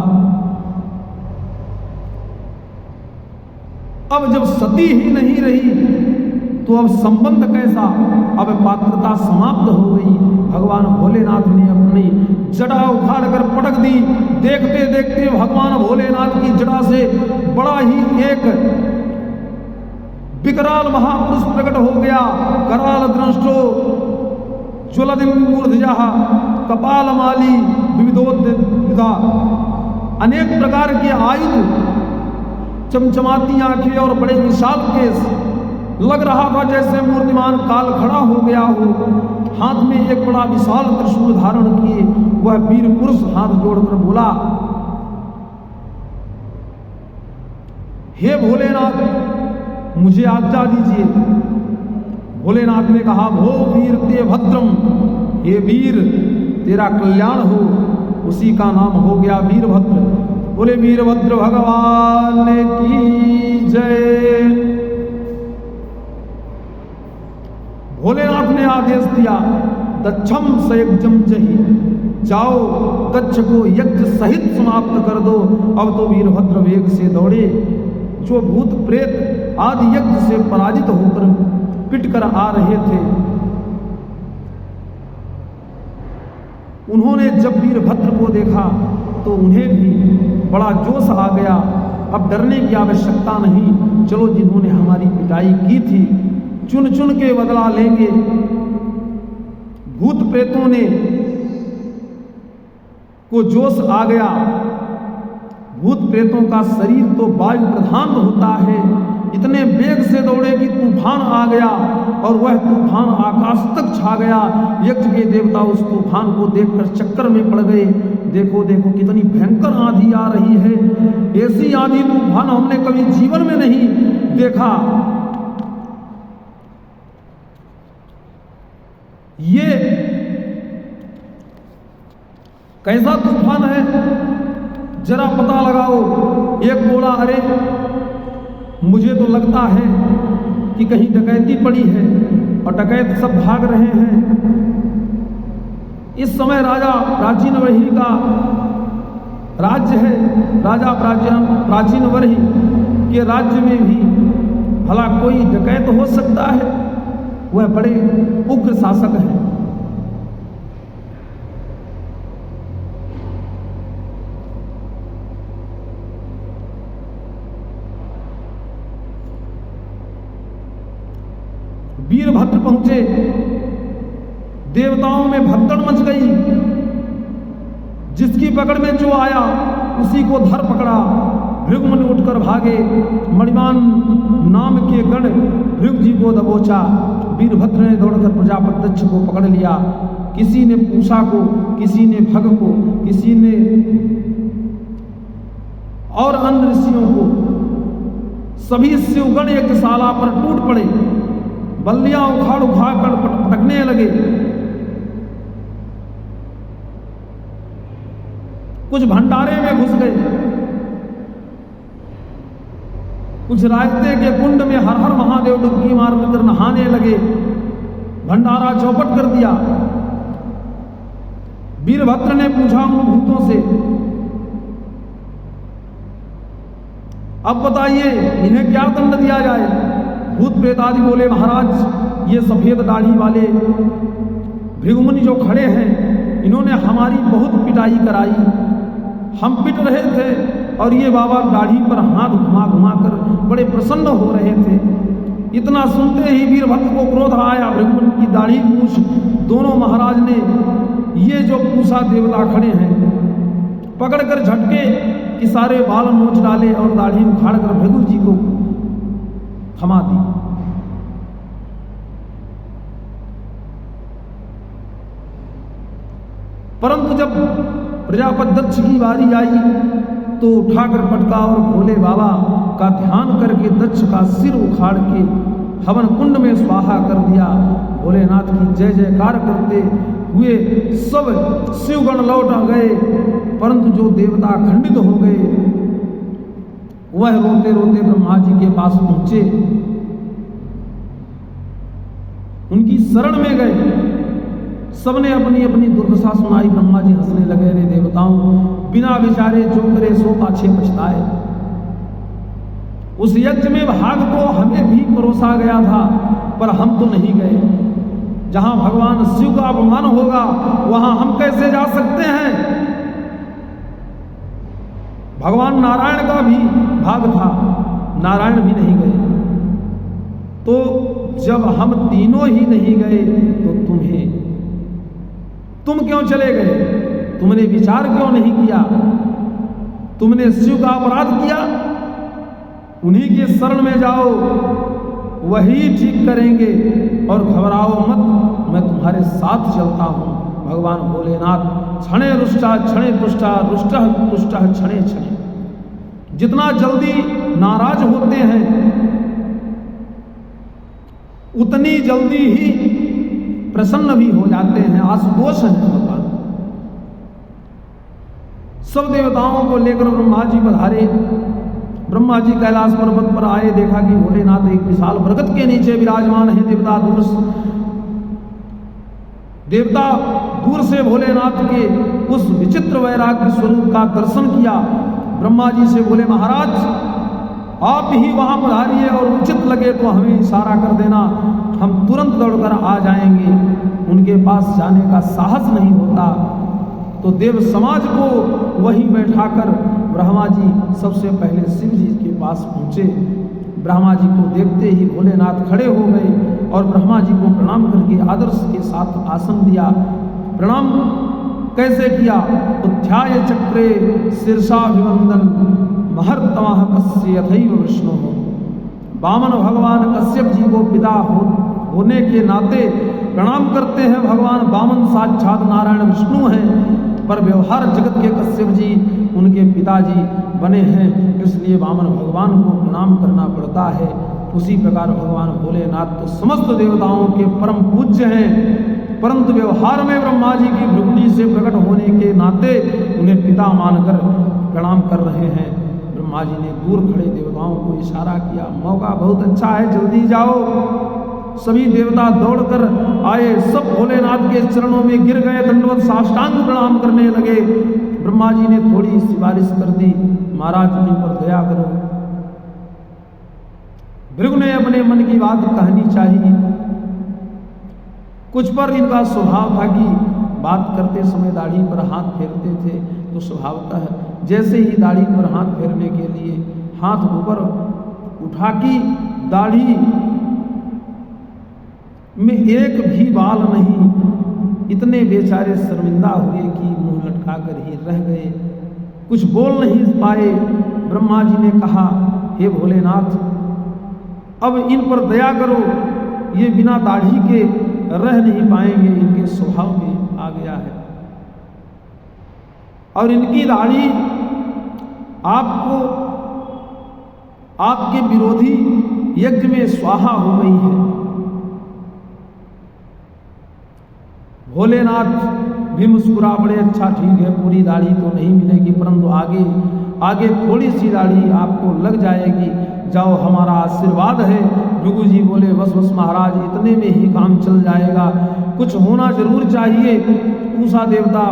अब जब सती ही नहीं रही तो अब संबंध कैसा, अब पात्रता समाप्त हो गई। भगवान भोलेनाथ ने अपनी जड़ा उखाड़ कर पटक दी। देखते देखते भगवान भोलेनाथ की जड़ा से बड़ा ही एक विकराल महापुरुष प्रकट हो गया। कराल दृष्टो ज्वलदिमूर्धजः कपालमाली विविधोद्विधा, अनेक प्रकार के आयुध, चमचमाती आंखें और बड़े विशाल केस, लग रहा था जैसे मूर्तिमान काल खड़ा हो गया हो। हाथ में एक बड़ा विशाल त्रिशूल धारण किए वह वीर पुरुष हाथ जोड़कर बोला, हे भोलेनाथ मुझे आज्ञा दीजिए। भोलेनाथ ने कहा, भो वीर ते भद्रम, हे वीर तेरा कल्याण हो। उसी का नाम हो गया वीरभद्र। बोले वीरभद्र भगवान की जय। भोलेनाथ ने आदेश दिया, दक्षम सयज्ञम जहि, जाओ दक्ष को यज्ञ सहित समाप्त कर दो। अब तो वीरभद्र वेग से दौड़े। जो भूत प्रेत आदि यज्ञ से पराजित होकर पिट कर आ रहे थे, उन्होंने जब वीरभद्र को देखा तो उन्हें भी बड़ा जोश आ गया। अब डरने की आवश्यकता नहीं, चलो जिन्होंने हमारी पिटाई की थी चुन चुन के बदला लेंगे। भूत प्रेतों ने को जोश आ गया। भूत प्रेतों का शरीर तो वायु प्रधान होता है। इतने वेग से दौड़े कि तूफान आ गया और वह तूफान आकाश तक छा गया। यज्ञ के देवता उस तूफान को देखकर चक्कर में पड़ गए। देखो देखो कितनी भयंकर आंधी आ रही है। ऐसी आंधी तूफान हमने कभी जीवन में नहीं देखा। ये कैसा तूफान है, जरा पता लगाओ। एक बोला, अरे मुझे तो लगता है कि कहीं डकैती पड़ी है और डकैत सब भाग रहे हैं। इस समय राजा प्राचीन वर्ही का राज्य है। राजा प्राचीन वर्ही के राज्य में भी भला कोई डकैत हो सकता है? वह बड़े उग्र शासक हैं। वीरभद्र पहुंचे, देवताओं में भगदड़ मच गई। जिसकी पकड़ में जो आया उसी को धर पकड़ा। भृगु ने उठकर भागे। मणिमान नाम के गण भृगु जी को दबोचा। वीरभद्र ने दौड़कर प्रजापति दक्ष को पकड़ लिया। किसी ने पूषा को, किसी ने भग को, किसी ने और अन्य ऋषियों को। सभी शिवगण यज्ञशाला पर टूट पड़े। बल्लियां उखाड़ उखाड़ कर पटकने लगे। कुछ भंडारे में घुस गए, कुछ रायते के कुंड में हर हर महादेव डुबकी मार कर नहाने लगे। भंडारा चौपट कर दिया। वीरभद्र ने पूछा उन भूतों से, अब बताइए इन्हें क्या दंड दिया जाए? भूत प्रेत आदि बोले, महाराज ये सफेद दाढ़ी वाले भृगुमुनि जो खड़े हैं, इन्होंने हमारी बहुत पिटाई कराई। हम पिट रहे थे और ये बाबा दाढ़ी पर हाथ घुमा घुमा कर बड़े प्रसन्न हो रहे थे। इतना सुनते ही वीरभद्र को क्रोध आया। भृगु की दाढ़ी पूछ दोनों महाराज ने ये जो पूषा देवता खड़े हैं पकड़कर झटके कि सारे बाल नोच डाले और दाढ़ी उखाड़कर भृगु जी को थमा दी। परंतु जब प्रजापति दक्ष की बारी आई तो उठाकर पटका और भोले बाबा का ध्यान करके दक्ष का सिर उखाड़ के हवन कुंड में स्वाहा कर दिया। भोलेनाथ की जय जयकार करते हुए सब शिवगण लौट गए, परंतु जो देवता खंडित हो गए वह रोते रोते ब्रह्मा जी के पास पहुंचे, उनकी शरण में गए। सबने अपनी अपनी दुर्दशा सुनाई। ब्रह्मा जी हंसने लगे, रे देवताओं, बिना विचारे जो करे सो पाछे पछताए। उस यज्ञ में भाग तो हमें भी परोसा गया था, पर हम तो नहीं गए। जहां भगवान शिव का अपमान होगा वहां हम कैसे जा सकते हैं? भगवान नारायण का भी भाग था, नारायण भी नहीं गए। तो जब हम तीनों ही नहीं गए तो तुम क्यों चले गए? तुमने विचार क्यों नहीं किया? तुमने शिव का अपराध किया, उन्हीं के शरण में जाओ, वही ठीक करेंगे। और घबराओ मत, मैं तुम्हारे साथ चलता हूं। भगवान भोलेनाथ क्षणे रुष्टा क्षणे पुष्टा रुष्टः पुष्टः क्षणे क्षणे, जितना जल्दी नाराज होते हैं उतनी जल्दी ही प्रसन्न भी हो जाते हैं। आशुतोष है भगवान। सब देवताओं को लेकर ब्रह्मा जी पधारे। ब्रह्मा जी कैलाश पर्वत पर आए, देखा कि भोलेनाथ एक विशाल बरगद के नीचे विराजमान है। देवता दूर से भोलेनाथ के उस विचित्र वैराग्य स्वरूप का दर्शन किया। ब्रह्मा जी से बोले, महाराज आप ही वहां पधारिए और उचित लगे तो हमें इशारा कर देना, हम तुरंत दौड़कर आ जाएंगे। उनके पास जाने का साहस नहीं होता, तो देव समाज को वहीं बैठाकर ब्रह्मा जी सबसे पहले शिव जी के पास पहुंचे। ब्रह्मा जी को देखते ही भोलेनाथ खड़े हो गए और ब्रह्मा जी को प्रणाम करके आदर्श के साथ आसन दिया। प्रणाम कैसे किया? उत्थाय चक्रे शीर्षाभिवंदन महर्तमः कस्य यथैव विष्णु हो। वामन भगवान कश्यप जी को पिता होने के नाते प्रणाम करते हैं। भगवान वामन साक्षात नारायण विष्णु हैं, पर व्यवहार जगत के कश्यप जी उनके पिताजी बने हैं, इसलिए वामन भगवान को प्रणाम करना पड़ता है। उसी प्रकार भगवान भोलेनाथ तो समस्त देवताओं के परम पूज्य हैं, परंतु व्यवहार में ब्रह्मा जी की भृगुटी से प्रकट होने के नाते उन्हें पिता मानकर प्रणाम कर रहे हैं। ब्रह्मा जी ने दूर खड़े देवताओं को इशारा किया, मौका बहुत अच्छा है, जल्दी जाओ। सभी देवता दौड़कर आए, सब भोलेनाथ के चरणों में गिर गए, दंडवत साष्टांग प्रणाम करने लगे। ब्रह्मा जी ने थोड़ी सिफारिश कर दी, महाराज इन पर दया करो। भृगु ने अपने मन की बात कहनी चाहिए। कुछ पर इनका स्वभाव था कि बात करते समय दाढ़ी पर हाथ फेरते थे, तो स्वभावतः जैसे ही दाढ़ी पर हाथ फेरने के लिए हाथ ऊपर उठा की दाढ़ी में एक भी बाल नहीं, इतने बेचारे शर्मिंदा हुए कि मुंह लटका कर ही रह गए, कुछ बोल नहीं पाए। ब्रह्मा जी ने कहा, हे भोलेनाथ, अब इन पर दया करो, ये बिना दाढ़ी के रह नहीं पाएंगे, इनके स्वभाव में आ गया है। और इनकी दाढ़ी आपको आपके विरोधी यज्ञ में स्वाहा हो गई है। भोलेनाथ भी मुस्कुरा पड़े, अच्छा ठीक है, पूरी दाढ़ी तो नहीं मिलेगी, परंतु आगे थोड़ी सी दाढ़ी आपको लग जाएगी, जाओ, हमारा आशीर्वाद है। भृगु जी बोले, बस बस महाराज, इतने में ही काम चल जाएगा, कुछ होना जरूर चाहिए। पूषा देवता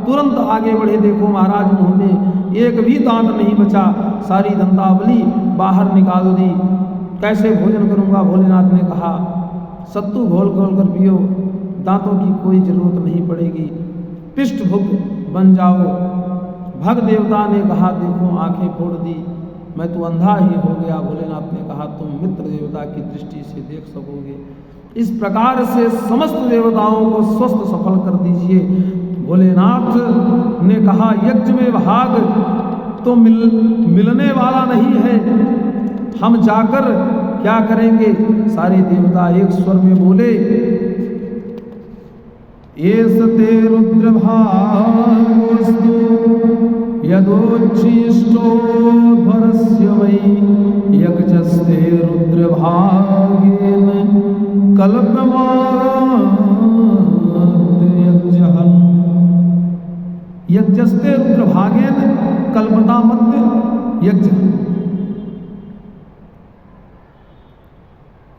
तुरंत आगे बढ़े, देखो महाराज, मुंह में एक भी दांत नहीं बचा, सारी दंतावली बाहर निकाल दी, कैसे भोजन करूंगा? भोलेनाथ ने कहा, सत्तू घोल घोल कर पियो, दांतों की कोई जरूरत नहीं पड़ेगी, पिष्ट भुक बन जाओ। भग देवता ने कहा, देखो, आंखें फोड़ दी, मैं तो अंधा ही हो गया। भोलेनाथ ने कहा तुम मित्र देवता की दृष्टि से देख सकोगे। इस प्रकार से समस्त देवताओं को स्वस्थ सफल कर दीजिए। भोलेनाथ ने कहा यज्ञ में भाग तो मिलने वाला नहीं है, हम जाकर क्या करेंगे। सारे देवता एक स्वर में बोले एस ते रुद्र भागोस्तु यदोच्छिष्टो भरस्य वै यज्ञस्ते रुद्र भागेन कल्पमात् यज्ञस्ते रुद्र भागेन कल्पतामत् यज्ञ।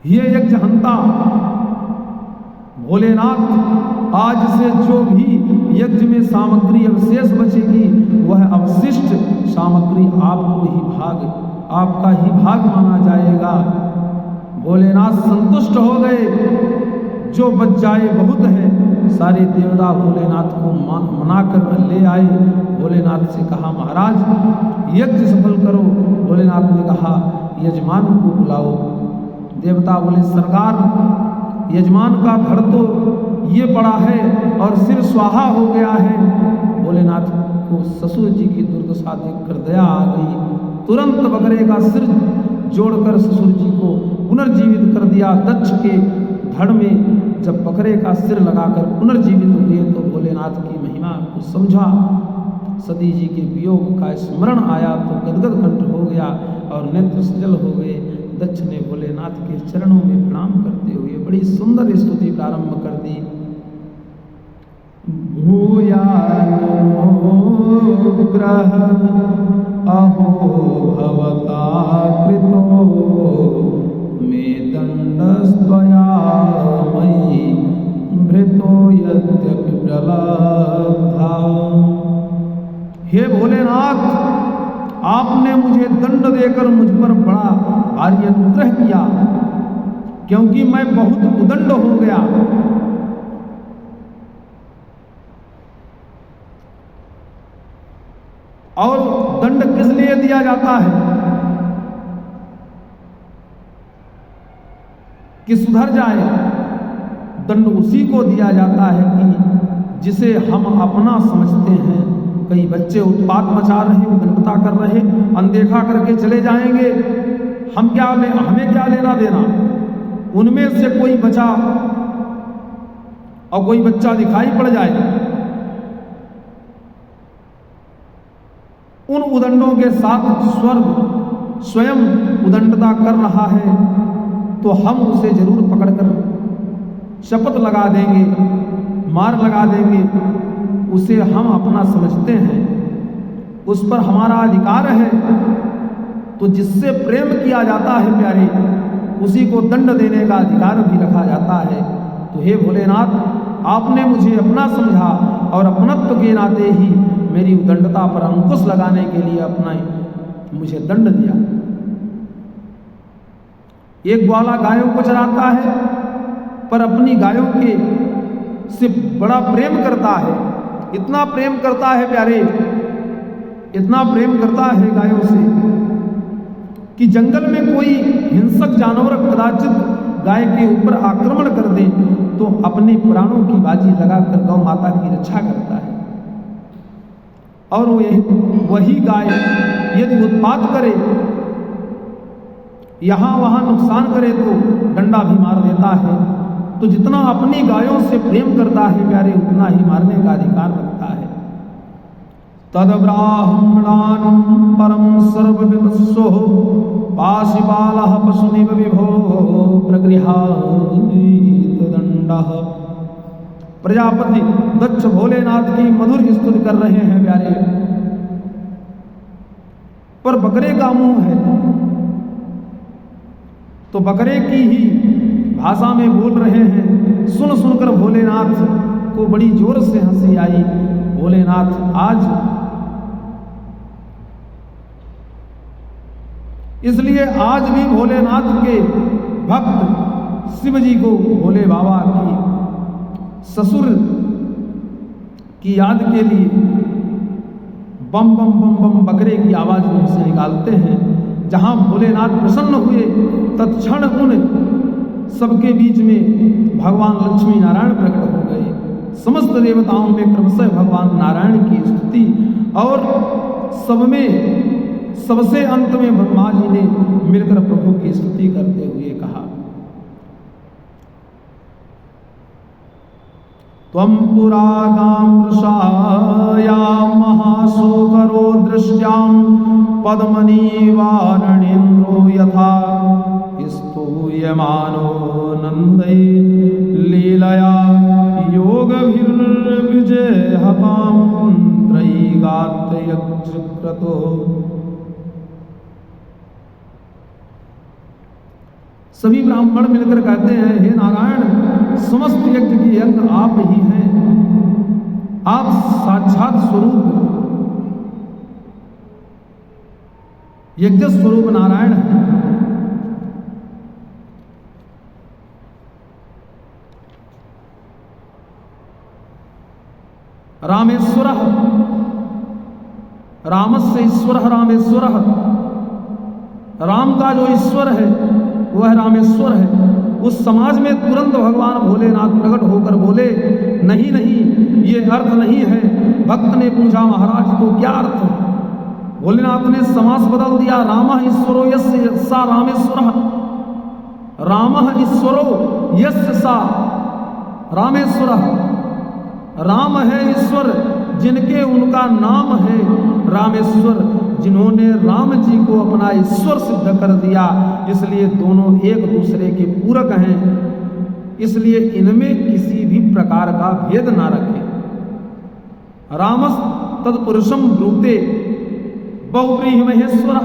ये यज्ञ हंता भोलेनाथ आज से जो भी यज्ञ में सामग्री अवशेष बचेगी वह अवशिष्ट सामग्री आपका ही भाग माना जाएगा। भोलेनाथ संतुष्ट हो गए। जो बच जाए बहुत है। सारे देवता भोलेनाथ को मना कर ले आए। भोलेनाथ से कहा महाराज यज्ञ सफल करो। भोलेनाथ ने कहा यजमान को बुलाओ। देवता बोले सरकार यजमान का धड़ तो ये पड़ा है और सिर स्वाहा हो गया है। भोलेनाथ को ससुर जी की दुर्दशा देखकर दया आ गई। तुरंत बकरे का सिर जोड़कर ससुर जी को पुनर्जीवित कर दिया। दक्ष के धड़ में जब बकरे का सिर लगाकर पुनर्जीवित हुए तो भोलेनाथ की महिमा को समझा। सती जी के वियोग का स्मरण आया तो गदगद कंठ हो गया और नेत्र सजल हो गए। दक्ष ने भोलेनाथ के चरणों में प्रणाम करते हुए बड़ी सुंदर स्तुति प्रारंभ कर दी। भूयानुग्रह अहो भवता कृतो मे दंडस्त्वया मयि भृतो यद्यपि प्रलब्धा। हे भोलेनाथ आपने मुझे दंड देकर मुझ पर बड़ा भारी अनुग्रह किया क्योंकि मैं बहुत उदंड हो गया। और दंड किस लिए दिया जाता है कि सुधर जाए। दंड उसी को दिया जाता है कि जिसे हम अपना समझते हैं। कई बच्चे उत्पात मचा रहे, उदंडता कर रहे, अनदेखा करके चले जाएंगे। हमें क्या लेना देना। उनमें से कोई बचा और कोई बच्चा दिखाई पड़ जाए, उन उदंडों के साथ स्वर्ग स्वयं उदंडता कर रहा है तो हम उसे जरूर पकड़कर शपथ लगा देंगे, मार लगा देंगे। उसे हम अपना समझते हैं, उस पर हमारा अधिकार है। तो जिससे प्रेम किया जाता है प्यारे, उसी को दंड देने का अधिकार भी रखा जाता है। तो हे भोलेनाथ आपने मुझे अपना समझा और अपनत्व के नाते ही मेरी उदंडता पर अंकुश लगाने के लिए अपना मुझे दंड दिया। एक ग्वाला गायों को चराता है पर अपनी गायों के से बड़ा प्रेम करता है। इतना प्रेम करता है प्यारे, इतना प्रेम करता है गायों से कि जंगल में कोई हिंसक जानवर कदाचित गाय के ऊपर आक्रमण कर दे तो अपने प्राणों की बाजी लगाकर गौ माता की रक्षा करता है। और वही गाय यदि उत्पात करे, यहां वहां नुकसान करे तो डंडा भी मार देता है। तो जितना अपनी गायों से प्रेम करता है प्यारे, उतना ही मारने का अधिकार रखता है। तद ब्राह्मणान् परम सर्वविवस्सो पाशिपालः पशुनिव विभो प्रगृहात् दंडः। प्रजापति दक्ष भोलेनाथ की मधुर स्तुति कर रहे हैं प्यारे, पर बकरे का मुंह है तो बकरे की ही भाषा में बोल रहे हैं। सुन सुनकर भोलेनाथ को बड़ी जोर से हंसी आई। भोलेनाथ आज इसलिए आज भी भोलेनाथ के भक्त शिव जी को भोले बाबा की ससुर की याद के लिए बम बम बम बम बकरे की आवाज मुंह से निकालते हैं जहां भोलेनाथ प्रसन्न हुए तत्क्षण उन सबके बीच में भगवान लक्ष्मी नारायण प्रकट हो गए। समस्त देवताओं में क्रमशः भगवान नारायण की स्तुति और सब में सबसे अंत में ब्रह्मा जी ने मिलकर प्रभु की स्तुति करते हुए कहा, त्वं पुरागां वृषाया महाशोकरो दृष्ट्यां पद्मनिवारणेन्द्रो यथा स्तूयमानो नन्दै लीलया योगभिर्विजयहतां त्रयीगात्रयज्ञक्रतो। सभी ब्राह्मण मिलकर कहते हैं, हे नारायण, समस्त यज्ञ के यज्ञ आप ही हैं, आप साक्षात स्वरूप यज्ञ स्वरूप नारायण हैं। रामेश्वर रामस्य ईश्वर रामेश्वर, राम का जो ईश्वर है वह रामेश्वर है। उस समाज में तुरंत भगवान भोलेनाथ प्रकट होकर बोले, नहीं नहीं, ये अर्थ नहीं है। भक्त ने पूछा, महाराज तो क्या अर्थ है? भोलेनाथ ने समास बदल दिया, रामः ईश्वरो यस्य सा रामेश्वर, रामः ईश्वरो यस्य सा रामेश्वर। राम है ईश्वर जिनके उनका नाम है रामेश्वर, जिन्होंने राम जी को अपना ईश्वर सिद्ध कर दिया, इसलिए दोनों एक दूसरे के पूरक हैं। इसलिए इनमें किसी भी प्रकार का भेद ना रखें। रामस तत्पुरुषम ब्रूते बहुव्रीहि महेश्वर,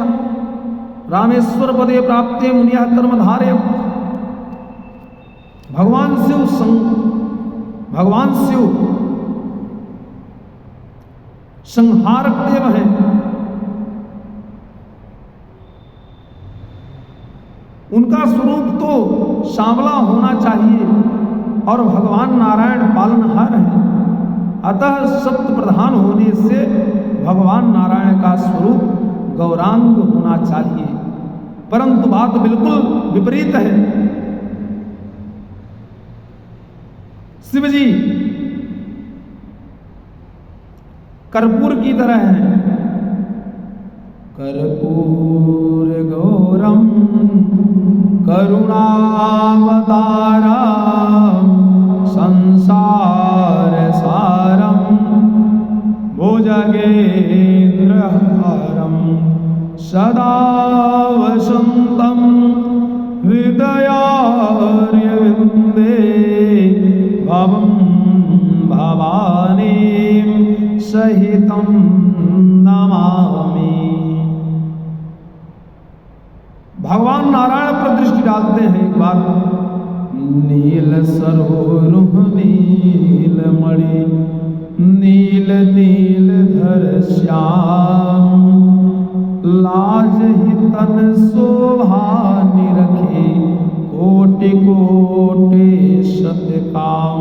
रामेश्वर पदे प्राप्ते मुनिया कर्मधारे। भगवान शिव संहारक देव हैं। उनका स्वरूप तो सांवला होना चाहिए और भगवान नारायण पालनहार हैं। अतः सप्त प्रधान होने से भगवान नारायण का स्वरूप गौरांग होना चाहिए, परंतु बात बिल्कुल विपरीत है। शिव जी कर्पूर की तरह है। कर्पूर गौरम करुणावतारम संसार सारम भुजगेन्द्रहारम सदा वसंतम हृदयार्यविंदे भवं भवानी सहितं नमामि। भगवान नारायण पर दृष्टि डालते हैं एक बार। नील सरोरुह नील मणि नील नील धर श्याम, लाज ही तन शोभा निरखे कोटि कोटि शत काम।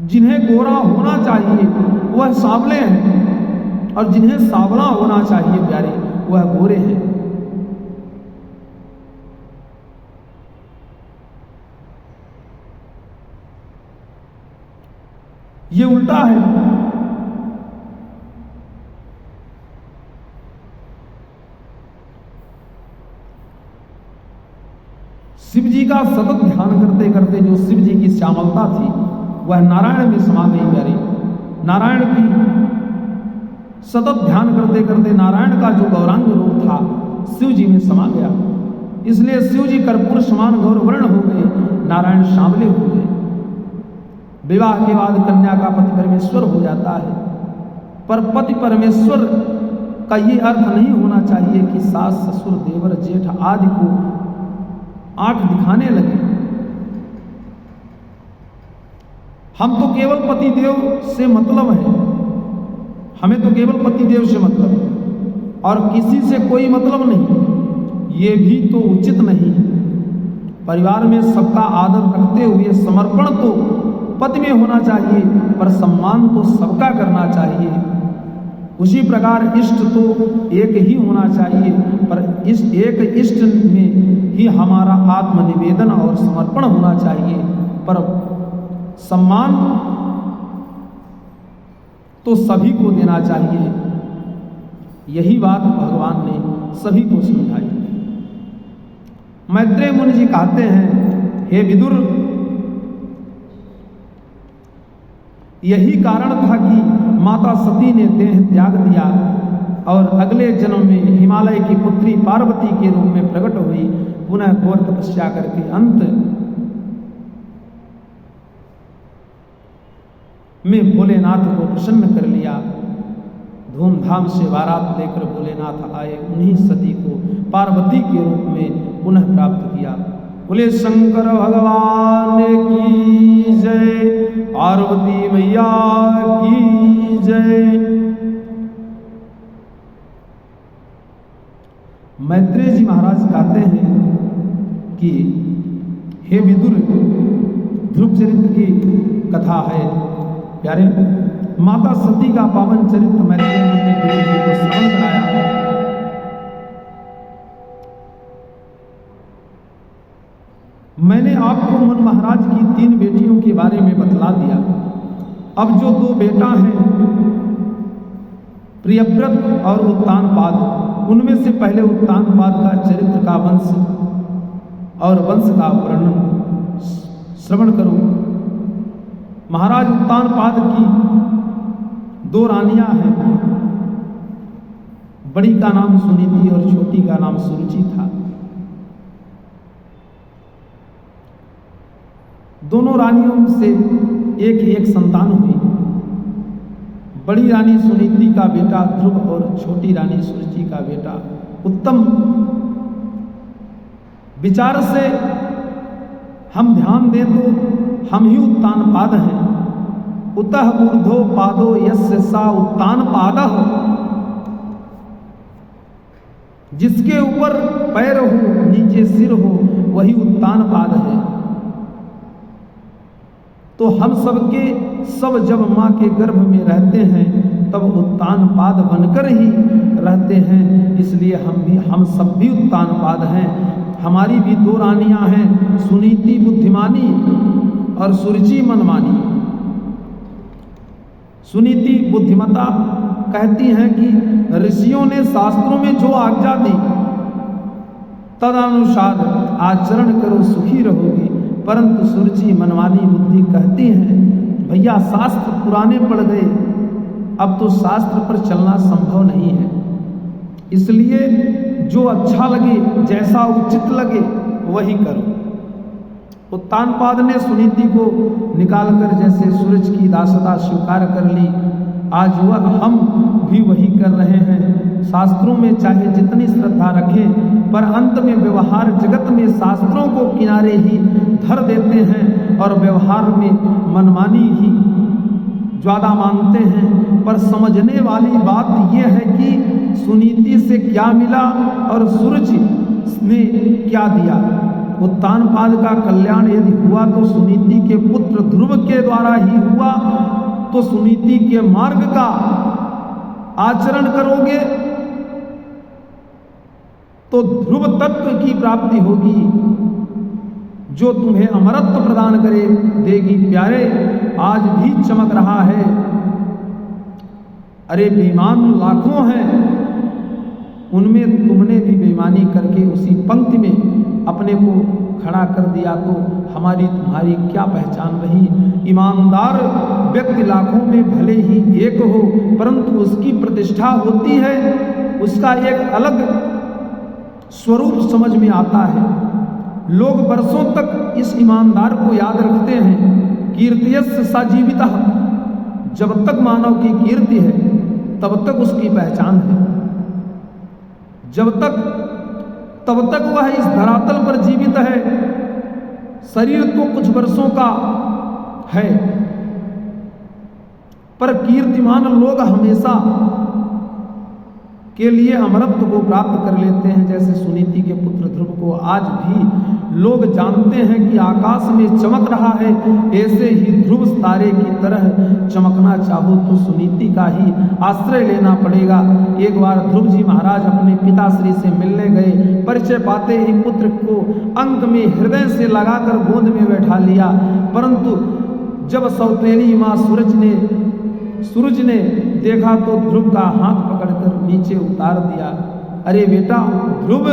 जिन्हें गोरा होना चाहिए वह सांवले हैं, और जिन्हें सांवला होना चाहिए प्यारे वह गोरे हैं। ये उल्टा है। शिव जी का सतत ध्यान करते करते जो शिव जी की श्यामलता थी वह नारायण में समा गई प्यारे। नारायण की सतत ध्यान करते करते नारायण का जो गौरांग रूप था शिव जी में समा गया। इसलिए शिव जी कर्पूर समान गौरवर्ण हो गए, नारायण सांवले हो गए। विवाह के बाद कन्या का पति परमेश्वर हो जाता है, पर पति परमेश्वर का ये अर्थ नहीं होना चाहिए कि सास ससुर देवर जेठ आदि को आंख दिखाने लगे। हम तो केवल पतिदेव से मतलब है, हमें तो केवल पतिदेव से मतलब है और किसी से कोई मतलब नहीं। ये भी तो उचित नहीं। परिवार में सबका आदर रखते हुए समर्पण तो पति में होना चाहिए, पर सम्मान तो सबका करना चाहिए। उसी प्रकार इष्ट तो एक ही होना चाहिए, पर इस एक इष्ट में ही हमारा आत्मनिवेदन और समर्पण होना चाहिए। पर सम्मान तो सभी को देना चाहिए। यही बात भगवान ने सभी को समझाई। मैत्रेय मुनि जी कहते हैं, हे विदुर, यही कारण था कि माता सती ने देह त्याग दिया और अगले जन्म में हिमालय की पुत्री पार्वती के रूप में प्रकट हुई, पुनः घोर तपस्या करके अंत में भोलेनाथ को प्रसन्न कर लिया। धूमधाम से बारात लेकर भोलेनाथ आए, उन्हीं सती को पार्वती के रूप में पुनः प्राप्त किया। बोले शंकर भगवान की जय, पार्वती मैया की जय। मैत्रेय जी महाराज कहते हैं कि हे विदुर, ध्रुव चरित्र की कथा है प्यारे। माता सती का पावन चरित्र मैत्रेय मुनि ने गुरु जी को श्रवण कराया। मैंने आपको मन महाराज की 3 बेटियों के बारे में बतला दिया। अब जो 2 बेटा हैं, प्रियव्रत और उत्तानपाद, उनमें से पहले उत्तानपाद का चरित्र का वंश और वंश का वर्णन श्रवण करो। महाराज उत्तानपाद की 2 रानियां हैं। बड़ी का नाम सुनीति और छोटी का नाम सुरुचि था। दोनों रानियों से एक संतान हुई। बड़ी रानी सुनीति का बेटा ध्रुव और छोटी रानी सुरुचि का बेटा उत्तम। विचार से हम ध्यान दें तो हम ही उत्तानपाद हैं। उतः ऊर्ध्वो पादो यस्य सा उत्तानपादः, जिसके ऊपर पैर हो नीचे सिर हो वही उत्तानपाद है। तो हम सबके सब जब माँ के गर्भ में रहते हैं तब उत्तानपाद बनकर ही रहते हैं। इसलिए हम सब भी उत्तानपाद हैं। हमारी भी 2 रानियां हैं, सुनीति बुद्धिमानी और सुरुचि मनमानी। सुनीति बुद्धिमता कहती हैं कि ऋषियों ने शास्त्रों में जो आज्ञा दी तदनुसार आचरण करो, सुखी रहोगे। परंतु सुरुचि मनमानी बुद्धि कहती हैं, भैया शास्त्र पुराने पड़ गए, अब तो शास्त्र पर चलना संभव नहीं है। इसलिए जो अच्छा लगे, जैसा उचित लगे वही करो। उत्तानपाद ने सुनीति को निकालकर जैसे सूरज की दासता स्वीकार कर ली, आज वह हम भी वही कर रहे हैं। शास्त्रों में चाहे जितनी श्रद्धा रखें, पर अंत में व्यवहार जगत में शास्त्रों को किनारे ही धर देते हैं और व्यवहार में मनमानी ही ज्यादा मानते हैं। पर समझने वाली बात यह है कि सुनीति से क्या मिला और सूरज ने क्या दिया। उत्तानपाद का कल्याण यदि हुआ तो सुनीति के पुत्र ध्रुव के द्वारा ही हुआ। तो सुनीति के मार्ग का आचरण करोगे तो ध्रुव तत्व की प्राप्ति होगी, जो तुम्हें अमरत्व प्रदान करे देगी। प्यारे, आज भी चमक रहा है। अरे बेईमान लाखों हैं, उनमें तुमने भी बेईमानी करके उसी पंक्ति में अपने को खड़ा कर दिया, तो हमारी तुम्हारी क्या पहचान रही। ईमानदार व्यक्ति लाखों में भले ही एक हो, परंतु उसकी प्रतिष्ठा होती है, उसका एक अलग स्वरूप समझ में आता है। लोग वर्षों तक इस ईमानदार को याद रखते हैं। कीर्तियस्य सा जीवितः, जब तक मानव की कीर्ति है तब तक उसकी पहचान है। तब तक वह इस धरातल पर जीवित है। शरीर तो कुछ वर्षों का है, पर कीर्तिमान लोग हमेशा के लिए अमरत्व को प्राप्त कर लेते हैं। जैसे सुनीति के पुत्र ध्रुव को आज भी लोग जानते हैं कि आकाश में चमक रहा है, ऐसे ही ध्रुव तारे की तरह चमकना चाहो तो सुनीति का ही आश्रय लेना पड़ेगा। एक बार ध्रुव जी महाराज अपने पिताश्री से मिलने गए। परिचय पाते ही पुत्र को अंक में हृदय से लगाकर गोद में बैठा लिया, परंतु जब सौतेली माँ सूरज ने देखा तो ध्रुव का हाथ पकड़कर नीचे उतार दिया। अरे बेटा ध्रुव,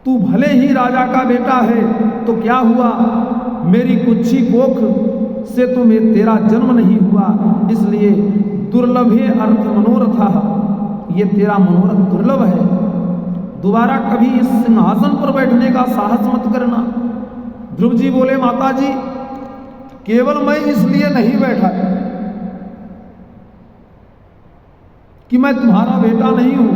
तू भले ही राजा का बेटा है तो क्या हुआ, मेरी कुच्छी कोख से तो तेरा जन्म नहीं हुआ, इसलिए दुर्लभे अर्थ मनोरथा, ये तेरा मनोरथ दुर्लभ है। दोबारा कभी इस सिंहासन पर बैठने का साहस मत करना। ध्रुव जी बोले, माता जी केवल मैं इसलिए नहीं बैठा कि मैं तुम्हारा बेटा नहीं हूं।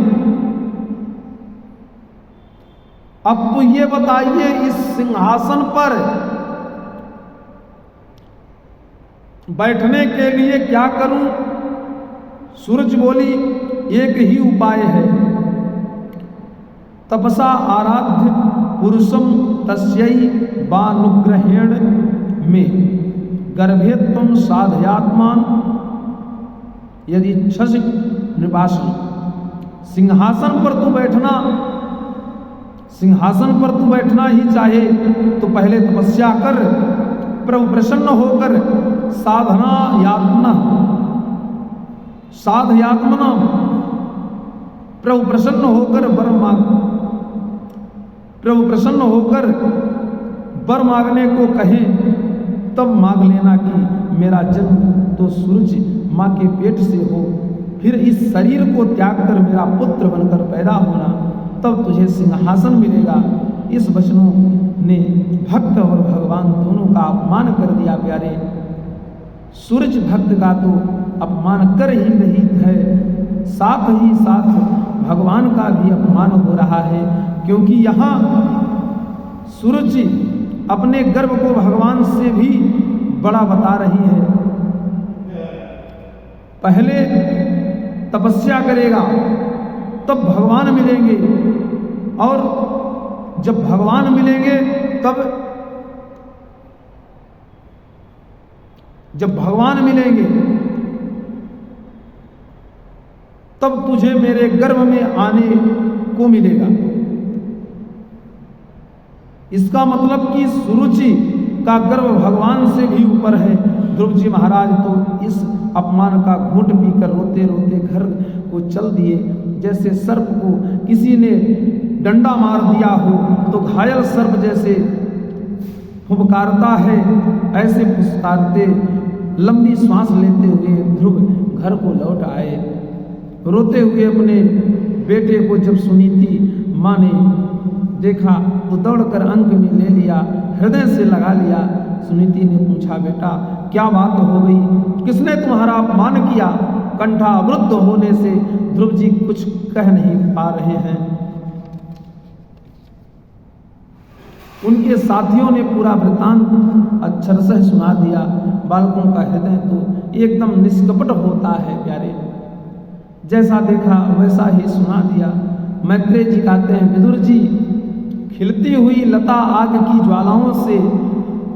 अब तो ये बताइए इस सिंहासन पर बैठने के लिए क्या करूं? सूरज बोली, एक ही उपाय है, तपसा आराध्य पुरुषम तस्यै बानुग्रहेण में गर्भे तुम साधयात्मान यदि छस निवासन। सिंहासन पर तू बैठना ही चाहे तो पहले तपस्या कर, प्रभु प्रसन्न होकर साधयात्मना प्रभु प्रसन्न होकर वर मांगने को कहें तब मांग लेना कि मेरा जन्म तो सूरज माँ के पेट से हो, फिर इस शरीर को त्याग कर मेरा पुत्र बनकर पैदा होना, तब तुझे सिंहासन मिलेगा। इस वचनों ने भक्त और भगवान दोनों का अपमान कर दिया। प्यारे, सूरज भक्त का तो अपमान कर ही रही है, साथ ही साथ भगवान का भी अपमान हो रहा है, क्योंकि यहाँ सूरज अपने गर्व को भगवान से भी बड़ा बता रही है। पहले तपस्या करेगा तब भगवान मिलेंगे, और जब भगवान मिलेंगे तब तुझे मेरे गर्भ में आने को मिलेगा। इसका मतलब कि सुरुचि का गर्व भगवान से भी ऊपर है। ध्रुव जी महाराज तो इस अपमान का घूंट पीकर रोते रोते घर को चल दिए। जैसे सर्प को किसी ने डंडा मार दिया हो तो घायल सर्प जैसे फुफकारता है, ऐसे फुसकारते लंबी सांस लेते हुए ध्रुव घर को लौट आए। रोते हुए अपने बेटे को जब सुनीति माँ ने देखा तो दौड़कर अंक में ले लिया, हृदय से लगा लिया। सुनीति ने पूछा, बेटा क्या बात हो गई, किसने तुम्हारा अपमान किया? कंठा अवरुद्ध होने से ध्रुव जी कुछ कह नहीं पा रहे हैं। उनके साथियों ने पूरा वृतांत अक्षरशः सुना दिया। बालकों का हृदय तो एकदम निष्कपट होता है प्यारे, जैसा देखा वैसा ही सुना दिया। मैत्रेय जी कहते हैं, विदुर जी खिलती हुई लता आग की ज्वालाओं से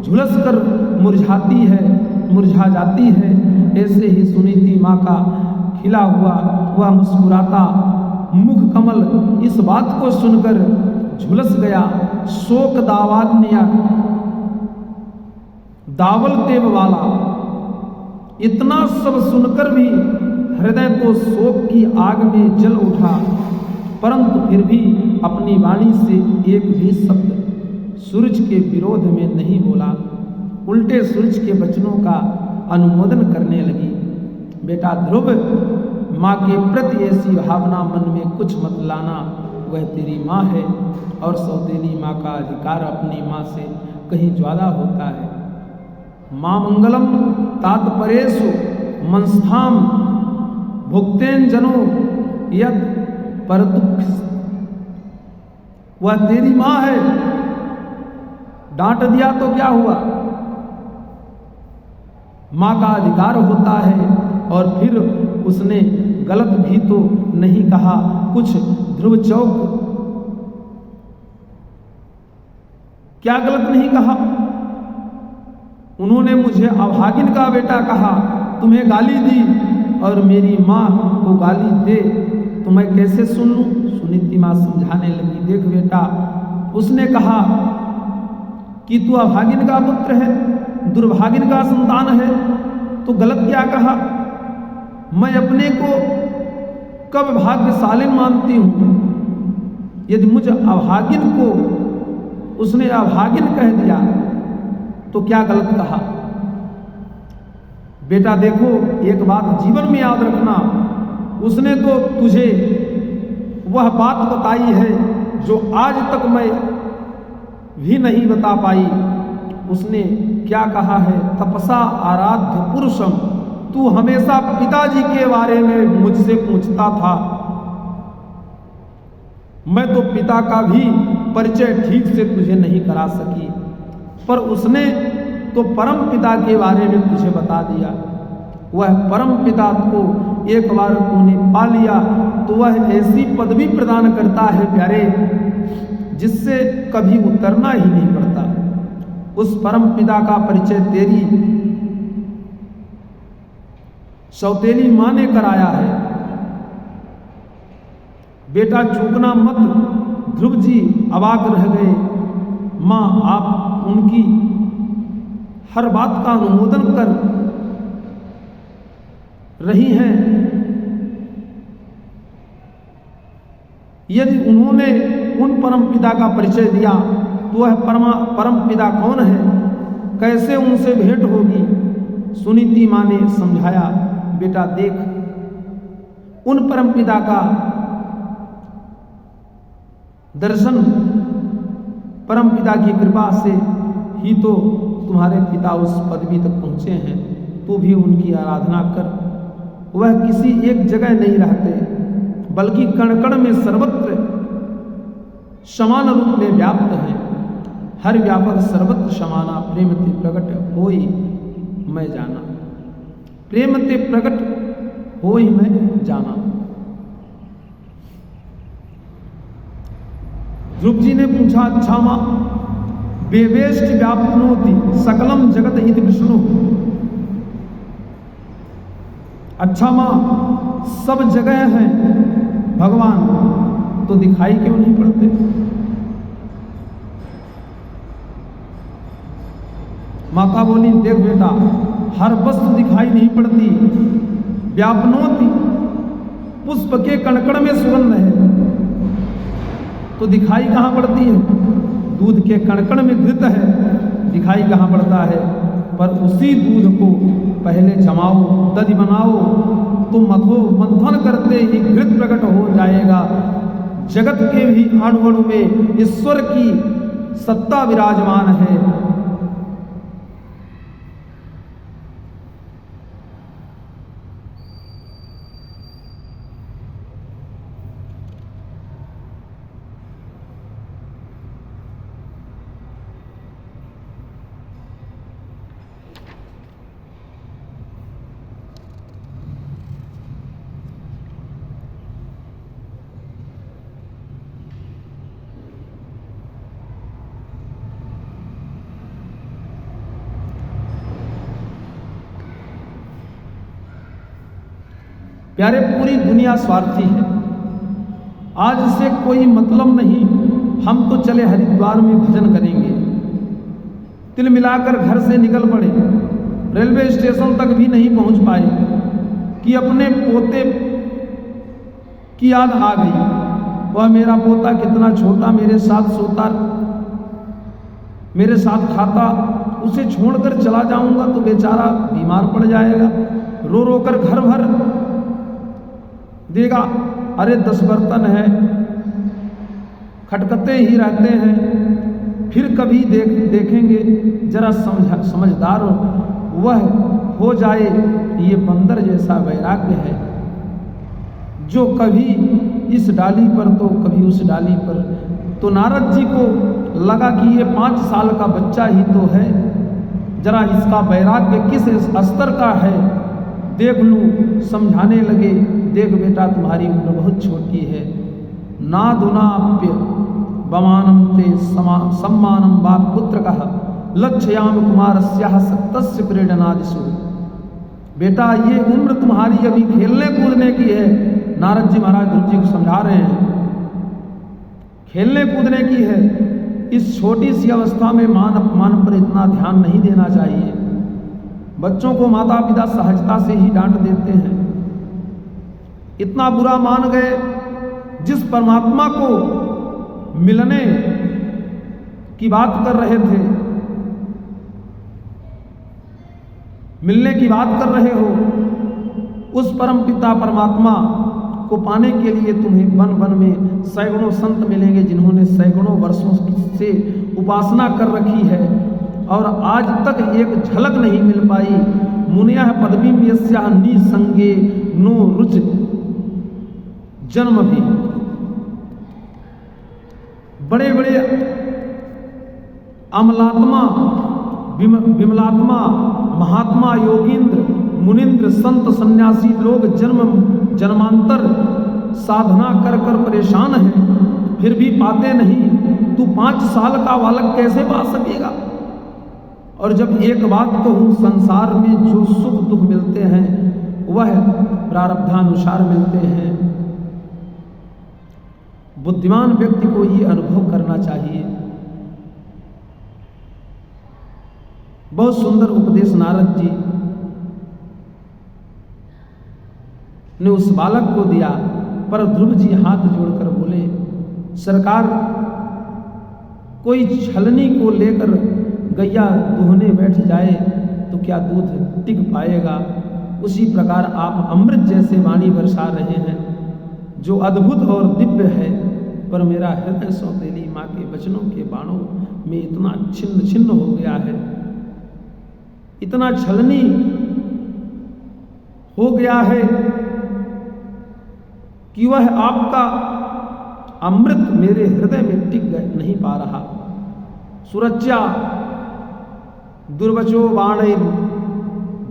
झुलसकर मुरझा जाती है, ऐसे ही सुनीति माँ का खिला हुआ वह मुस्कुराता मुख कमल इस बात को सुनकर झुलस गया। शोक दावल तेव वाला, इतना सब सुनकर भी हृदय तो शोक की आग में जल उठा, परंतु फिर भी अपनी वाणी से एक भी शब्द सूरज के विरोध में नहीं बोला, उल्टे सूरज के वचनों का अनुमोदन करने लगी। बेटा ध्रुव, माँ के प्रति ऐसी भावना मन में कुछ मत लाना, वह तेरी माँ है और सौतेली माँ का अधिकार अपनी माँ से कहीं ज्यादा होता है। माँ मंगलम तात्परेषु मंस्थाम भुक्तेन जनो यद पर दुख, वह तेरी माँ है, डांट दिया तो क्या हुआ? माँ का अधिकार होता है, और फिर उसने गलत भी तो नहीं कहा। कुछ ध्रुव चौक क्या गलत नहीं कहा? उन्होंने मुझे अभागिन का बेटा कहा, तुम्हें गाली दी और मेरी माँ को गाली दे तो मैं कैसे सुन लूं? सुनीति माँ समझाने लगी, देख बेटा, उसने कहा कि तू अभागिन का पुत्र है, दुर्भागिन का संतान है, तो गलत क्या कहा? मैं अपने को कब भाग्यशाली मानती हूं? यदि मुझे अभागिन को उसने अभागिन कह दिया तो क्या गलत कहा? बेटा देखो, एक बात जीवन में याद रखना, उसने तो तुझे वह बात बताई है जो आज तक मैं भी नहीं बता पाई। उसने क्या कहा है? तपसा आराध्य पुरुषम, तू हमेशा पिताजी के बारे में मुझसे पूछता था। मैं तो पिता का भी परिचय ठीक से तुझे नहीं करा सकी, पर उसने तो परम पिता के बारे में तुझे बता दिया। वह परम पिता को एक बार तूने पा लिया तो वह ऐसी पदवी प्रदान करता है प्यारे, जिससे कभी उतरना ही नहीं पड़ता। उस परम पिता का परिचय तेरी सौतेली माँ ने कराया है। बेटा चूकना मत। ध्रुव जी अवाक रह गए। माँ, आप उनकी हर बात का अनुमोदन कर रही हैं। यदि उन्होंने उन परम पिता का परिचय दिया तो वह परम पिता कौन है? कैसे उनसे भेंट होगी? सुनीति माँ ने समझाया, बेटा देख, उन परम पिता का दर्शन, परम पिता की कृपा से ही तो तुम्हारे पिता उस पदवी तक पहुंचे हैं। तू भी उनकी आराधना कर। वह किसी एक जगह नहीं रहते, बल्कि कण कण में सर्वत्र समान रूप में व्याप्त है। हर व्यापक सर्वत्र समाना, प्रेम ते प्रकट होई मैं जाना। प्रेम ते प्रकट होई मैं जाना। ध्रुव जी ने पूछा, अच्छा माँ, वेवेष्ट व्याप्नोति सकलम जगत इति विष्णु। अच्छा माँ, सब जगह हैं भगवान, तो दिखाई क्यों नहीं पड़ते? माता बोली, देख बेटा, हर वस्तु दिखाई नहीं पड़ती। व्यापनोति, पुष्प के कणकण में सुगंध है तो दिखाई कहाँ पड़ती है? दूध के कणकण में घृत है, दिखाई कहाँ पड़ता है? पर उसी दूध को पहले जमाओ, दही बनाओ तो मंथन करते ही घृत प्रकट हो जाएगा। जगत के भी अणु अणु में ईश्वर की सत्ता विराजमान है। प्यारे, पूरी दुनिया स्वार्थी है। आज से कोई मतलब नहीं, हम तो चले हरिद्वार में भजन करेंगे। तिल मिलाकर घर से निकल पड़े, रेलवे स्टेशन तक भी नहीं पहुंच पाए कि अपने पोते की याद आ गई। वह मेरा पोता कितना छोटा मेरे साथ सोता, मेरे साथ खाता, उसे छोड़कर चला जाऊंगा तो बेचारा बीमार पड़ जाएगा, रो रो कर घर भर देगा। अरे 10 बर्तन है, खटकते ही रहते हैं, फिर कभी देखेंगे। जरा समझदार वह हो जाए। ये बंदर जैसा वैराग्य है जो कभी इस डाली पर तो कभी उस डाली पर। तो नारद जी को लगा कि ये 5 साल का बच्चा ही तो है, जरा इसका वैराग्य किस स्तर का है देख लूं। समझाने लगे, देख बेटा, तुम्हारी उम्र बहुत छोटी है, नादुनाप्य बमानं ते सम्मानं वा पुत्रकः लक्ष्यामि कुमारस्याः सत्तस्य क्रीडनादिषु। बेटा ये उम्र तुम्हारी अभी खेलने कूदने की है। नारद जी महाराज ध्रुव जी को समझा रहे हैं, खेलने कूदने की है। इस छोटी सी अवस्था में मान अपमान पर इतना ध्यान नहीं देना चाहिए। बच्चों को माता पिता सहजता से ही डांट देते हैं। इतना बुरा मान गए, जिस परमात्मा को मिलने की बात कर रहे थे, मिलने की बात कर रहे हो, उस परम पिता परमात्मा को पाने के लिए तुम्हें वन वन में सैकड़ों संत मिलेंगे, जिन्होंने सैकड़ों वर्षों से उपासना कर रखी है और आज तक एक झलक नहीं मिल पाई। मुनियः पदवीं यस्याः निसंगे नो रुच जन्म भी। बड़े बड़े अमलात्मा, विमलात्मा, महात्मा, योगींद्र, मुनिंद्र, संत, सन्यासी लोग जन्मांतर साधना कर कर परेशान हैं, फिर भी पाते नहीं। तू 5 साल का बालक कैसे पा सकेगा? और जब एक बात कहूँ, संसार में जो सुख दुख मिलते हैं वह प्रारब्धानुसार मिलते हैं। बुद्धिमान व्यक्ति को ये अनुभव करना चाहिए। बहुत सुंदर उपदेश नारद जी ने उस बालक को दिया, पर ध्रुव जी हाथ जोड़कर बोले, सरकार, कोई छलनी को लेकर गैया दुहने बैठ जाए तो क्या दूध टिक पाएगा? उसी प्रकार आप अमृत जैसे वाणी बरसा रहे हैं, जो अद्भुत और दिव्य है, पर मेरा हृदय सौतेली माँ के वचनों के बाणों में इतना छिन्न छिन्न हो गया है, इतना छलनी हो गया है कि वह आपका अमृत मेरे हृदय में टिक नहीं पा रहा। सुरच्या दुर्वचो बाणैर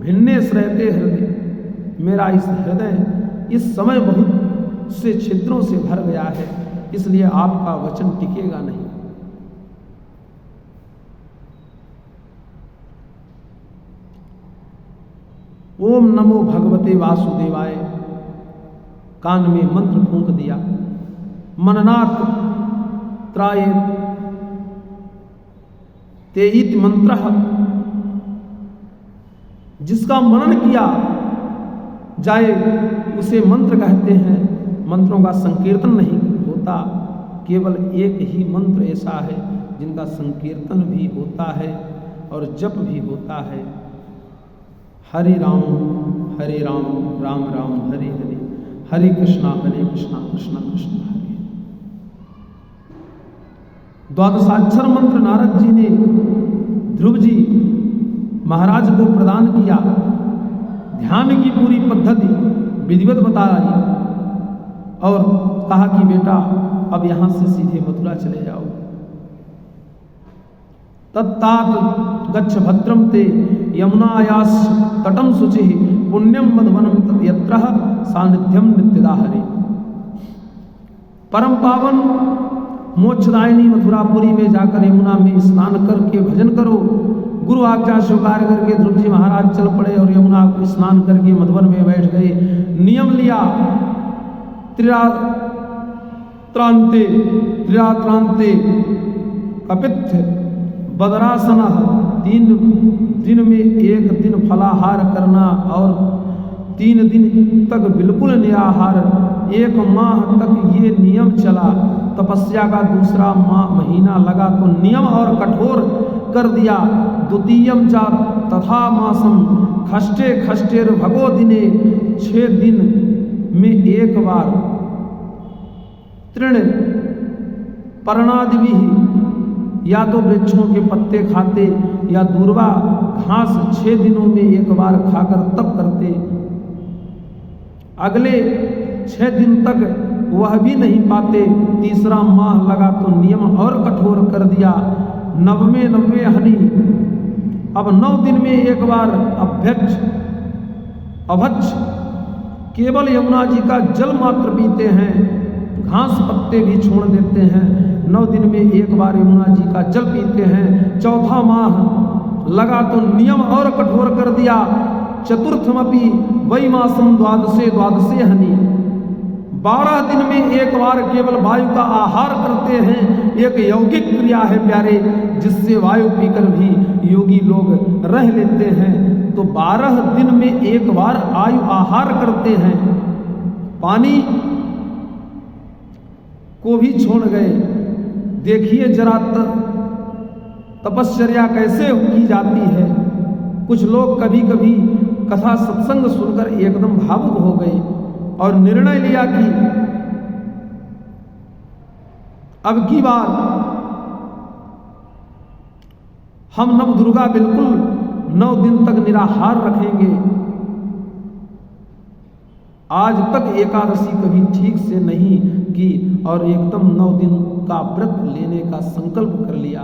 भिन्ने श्रयते हृदय। मेरा इस हृदय इस समय बहुत से छिद्रों से भर गया है, इसलिए आपका वचन टिकेगा नहीं। ओम नमो भगवते वासुदेवाय कान में मंत्र फूंक दिया। मननात् त्राये ते इति मंत्रः, जिसका मनन किया जाए उसे मंत्र कहते हैं। मंत्रों का संकीर्तन नहीं होता, केवल एक ही मंत्र ऐसा है जिनका संकीर्तन भी होता है और जप भी होता है। हरे राम राम राम हरे हरे, हरे कृष्णा कृष्णा कृष्ण हरे। द्वादशाक्षर मंत्र नारद जी ने ध्रुव जी महाराज को प्रदान किया। ध्यान की पूरी पद्धति विधिवत बताई और कहा कि बेटा अब यहां से सीधे मथुरा चले जाओ। तत्तात गच्छ भद्रम ते यमुनायास तटम शुचि पुण्यम मधुवनम तत्र सानिध्यम नित्यदा हरे। परम पावन मोक्षदायिनी मथुरापुरी में जाकर यमुना में स्नान करके भजन करो। गुरु आज्ञा स्वीकार करके ध्रुव जी महाराज चल पड़े और यमुना को स्नान करके मधुवन में बैठ गए। नियम लिया, त्रिरात्रांते कपित्थ बदरासन, 3 दिन में 1 दिन फलाहार करना और 3 दिन तक बिल्कुल निराहार। 1 माह तक ये नियम चला। तपस्या का दूसरा महीना लगा तो नियम और कठोर कर दिया। द्वितीयम चा तथा मासम खष्टे खष्टेर भगो दिने, 6 दिन में 1 बार तृण पर्णादि, या तो वृक्षों के पत्ते खाते या दूर्वा घास 6 दिनों में 1 बार खाकर तप करते। अगले 6 दिन तक वह भी नहीं पाते। तीसरा माह लगा तो नियम और कठोर कर दिया। 90 हनी, अब 9 दिन में 1 बार अभक्ष केवल यमुना जी का जल मात्र पीते हैं, घास पत्ते भी छोड़ देते हैं। 9 दिन में एक बार यमुना जी का जल पीते हैं। चौथा माह लगा तो नियम और कठोर कर दिया। चतुर्थमपि वही मासम द्वादशे हनि, 12 दिन में एक बार केवल वायु का आहार करते हैं। एक यौगिक क्रिया है प्यारे, जिससे वायु पीकर भी योगी लोग रह लेते हैं। तो 12 दिन में एक बार वायु आहार करते हैं। पानी को भी छोड़ गए। देखिए जरा तपश्चर्या कैसे की जाती है। कुछ लोग कभी कभी कथा सत्संग सुनकर एकदम भावुक हो गए और निर्णय लिया कि अब की बार हम नव दुर्गा बिल्कुल 9 दिन तक निराहार रखेंगे। आज तक एकादशी कभी ठीक से नहीं की और एकदम 9 दिन का व्रत लेने का संकल्प कर लिया।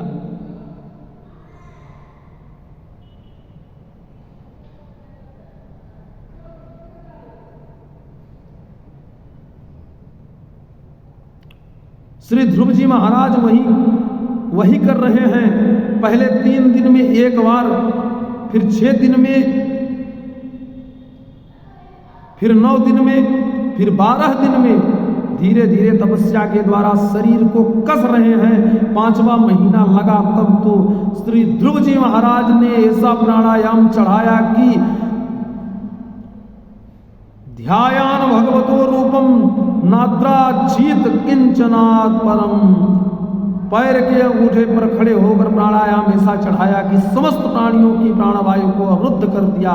श्री ध्रुव जी महाराज वही कर रहे हैं। पहले 3 दिन में एक बार, फिर 6 दिन में, फिर 9 दिन में, फिर 12 दिन में धीरे धीरे तपस्या के द्वारा शरीर को कस रहे हैं। 5वां महीना लगा तब तो श्री ध्रुव जी महाराज ने ऐसा प्राणायाम चढ़ाया कि ध्यायान भगवतो रूपम नाद्राचीत किंचनात् परम, पैर के अंगूठे पर खड़े होकर प्राणायाम ऐसा चढ़ाया कि समस्त प्राणियों की प्राणवायु को अवरुद्ध कर दिया।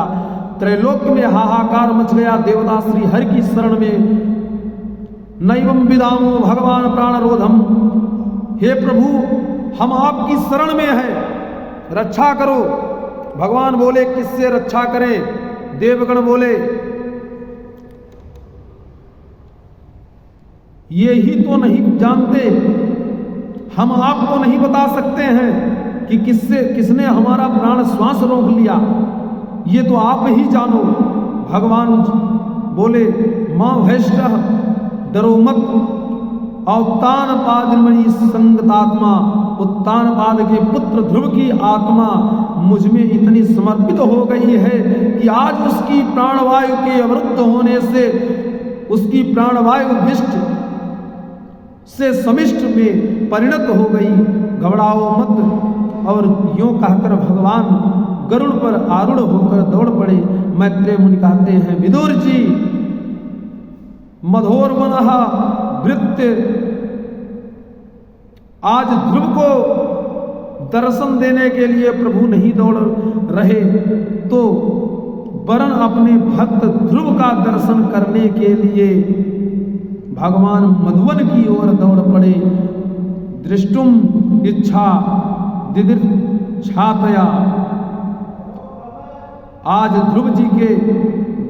त्रैलोक्य में हाहाकार मच गया। देवता श्री हरि की शरण में नैवं विदामो भगवान प्राणरोधम, हे प्रभु हम आपकी शरण में हैं, रक्षा करो। भगवान बोले किससे रक्षा करें? देवगण बोले ये ही तो नहीं जानते, हम आपको नहीं बता सकते हैं कि किसने हमारा प्राण श्वास रोक लिया, ये तो आप ही जानो। भगवान बोले मां वैष्णव डरो मत, अवतान पादमणि संगतात्मा, उत्तान पाद के पुत्र ध्रुव की आत्मा मुझ में इतनी समर्पित हो गई है कि आज उसकी प्राणवायु के अवरुद्ध होने से उसकी प्राणवायु विष्ट से समिष्ट में परिणत हो गई। घबराओ मत। और यूं कहकर भगवान गरुड़ पर आरूढ़ होकर दौड़ पड़े। मैत्रेय मुनि कहते हैं विदुर जी मधोर मनः वृत्य, आज ध्रुव को दर्शन देने के लिए प्रभु नहीं दौड़ रहे तो वरन अपने भक्त ध्रुव का दर्शन करने के लिए भगवान मधुवन की ओर दौड़ पड़े। दृष्टुम इच्छा दिदिर्छातया, आज ध्रुव जी के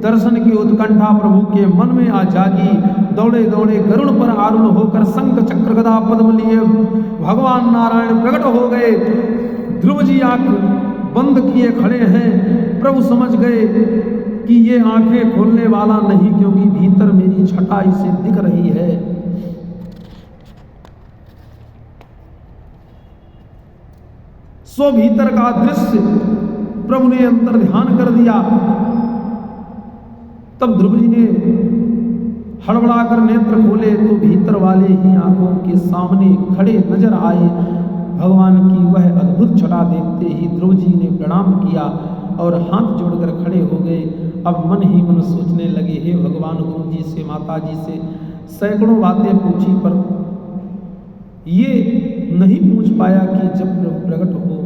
दर्शन की उत्कंठा प्रभु के मन में आ जागी। दौड़े दौड़े गरुड़ पर आरूढ़ होकर शंख चक्र गदा पद्म लिए भगवान नारायण प्रकट हो गए। ध्रुव जी आंख बंद किए खड़े हैं। प्रभु समझ गए कि ये आंखें खोलने वाला नहीं, क्योंकि भीतर मेरी छटा इसे दिख रही है। सो भीतर का दृश्य प्रभु ने अंतर ध्यान कर दिया। तब ध्रुव जी ने हड़बड़ाकर नेत्र खोले तो भीतर वाले ही आंखों के सामने खड़े नजर आए। भगवान की वह अद्भुत छटा देखते ही ध्रुव जी ने प्रणाम किया और हाथ जोड़कर खड़े हो गए। अब मन ही मन सोचने लगे, हे भगवान, गुरु जी से, माता जी से सैकड़ों बातें पूछी, पर ये नहीं पूछ पाया कि जब प्रभु प्रकट हो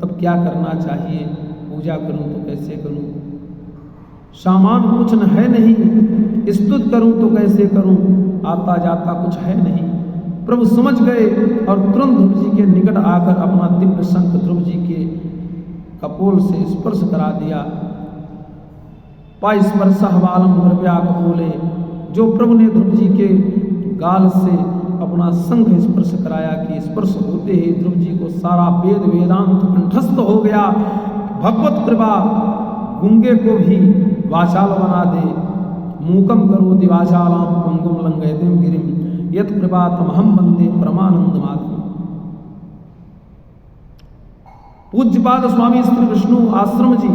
तब क्या करना चाहिए, पूजा करूं तो कैसे करूं, सामान कुछ न है नहीं, स्तुत करूं तो कैसे करूं, आता जाता कुछ है नहीं। प्रभु समझ गए और तुरंत ध्रुव जी के निकट आकर अपना दिव्य शंख ध्रुव जी के कपोल से स्पर्श करा दिया। पास्पर्शः बालम कृपया कपोले, जो प्रभु ने ध्रुव जी के गाल से अपना संघ स्पर्श कराया कि स्पर्श होते ही ध्रुव जी को सारा वेद वेदांत कंठस्थ हो गया। भगवत कृपा गूंगे को भी वाचाल बना दे। मूकम करोति वाचालां पंगुम लंघयते गिरिम यत् कृपा तमहम वंदे परमानंद माधव। पूज्यपाद स्वामी श्री विष्णु आश्रम जी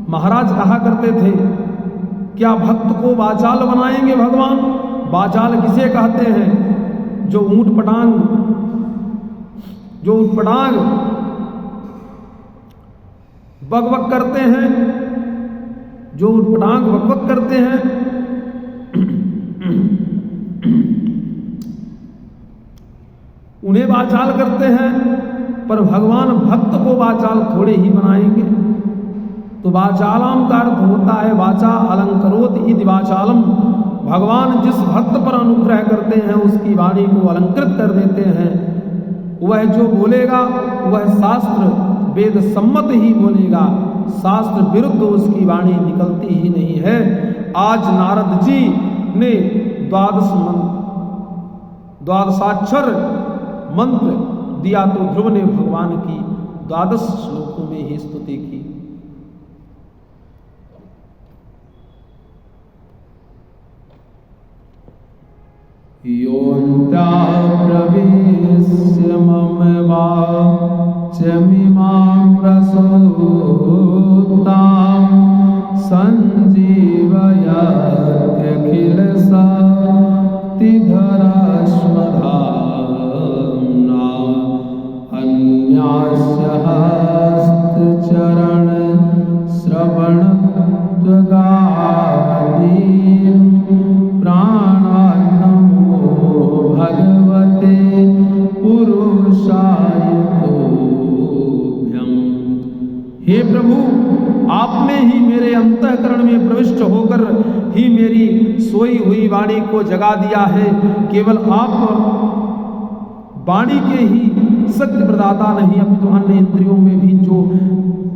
महाराज कहा करते थे, क्या भक्त को वाचाल बनाएंगे भगवान? वाचाल किसे कहते हैं? जो ऊंट पटांग बकबक करते हैं, जो ऊटपटांग बकबक करते हैं, उन्हें वाचाल करते हैं। पर भगवान भक्त को वाचाल थोड़े ही बनाएंगे। तो वाचालम का अर्थ होता है वाचा अलंकरोत इति वाचालम। भगवान जिस भक्त पर अनुग्रह करते हैं उसकी वाणी को अलंकृत कर देते हैं। वह जो बोलेगा वह शास्त्र वेद सम्मत ही बोलेगा, शास्त्र विरुद्ध उसकी वाणी निकलती ही नहीं है। आज नारद जी ने द्वादशाक्षर मंत्र दिया तो ध्रुव ने भगवान की 12 श्लोकों में ही स्तुति की। योऽन्त्या प्रविश्य मम वाचमिमां रसोत्तां सञ्जीवयत्यखिल शक्तिधरस्वधाम्ना अन्यास्य हस्तचरण श्रवणत्वगादीन् प्राणान्नमो भगवते पुरुषाय तुभ्यम्। हे प्रभु, आपने ही मेरे अंतःकरण में प्रविष्ट होकर ही मेरी सोई हुई वाणी को जगा दिया है। केवल आप वाणी के ही शक्ति प्रदाता नहीं, अपितु अन्य इंद्रियों में भी जो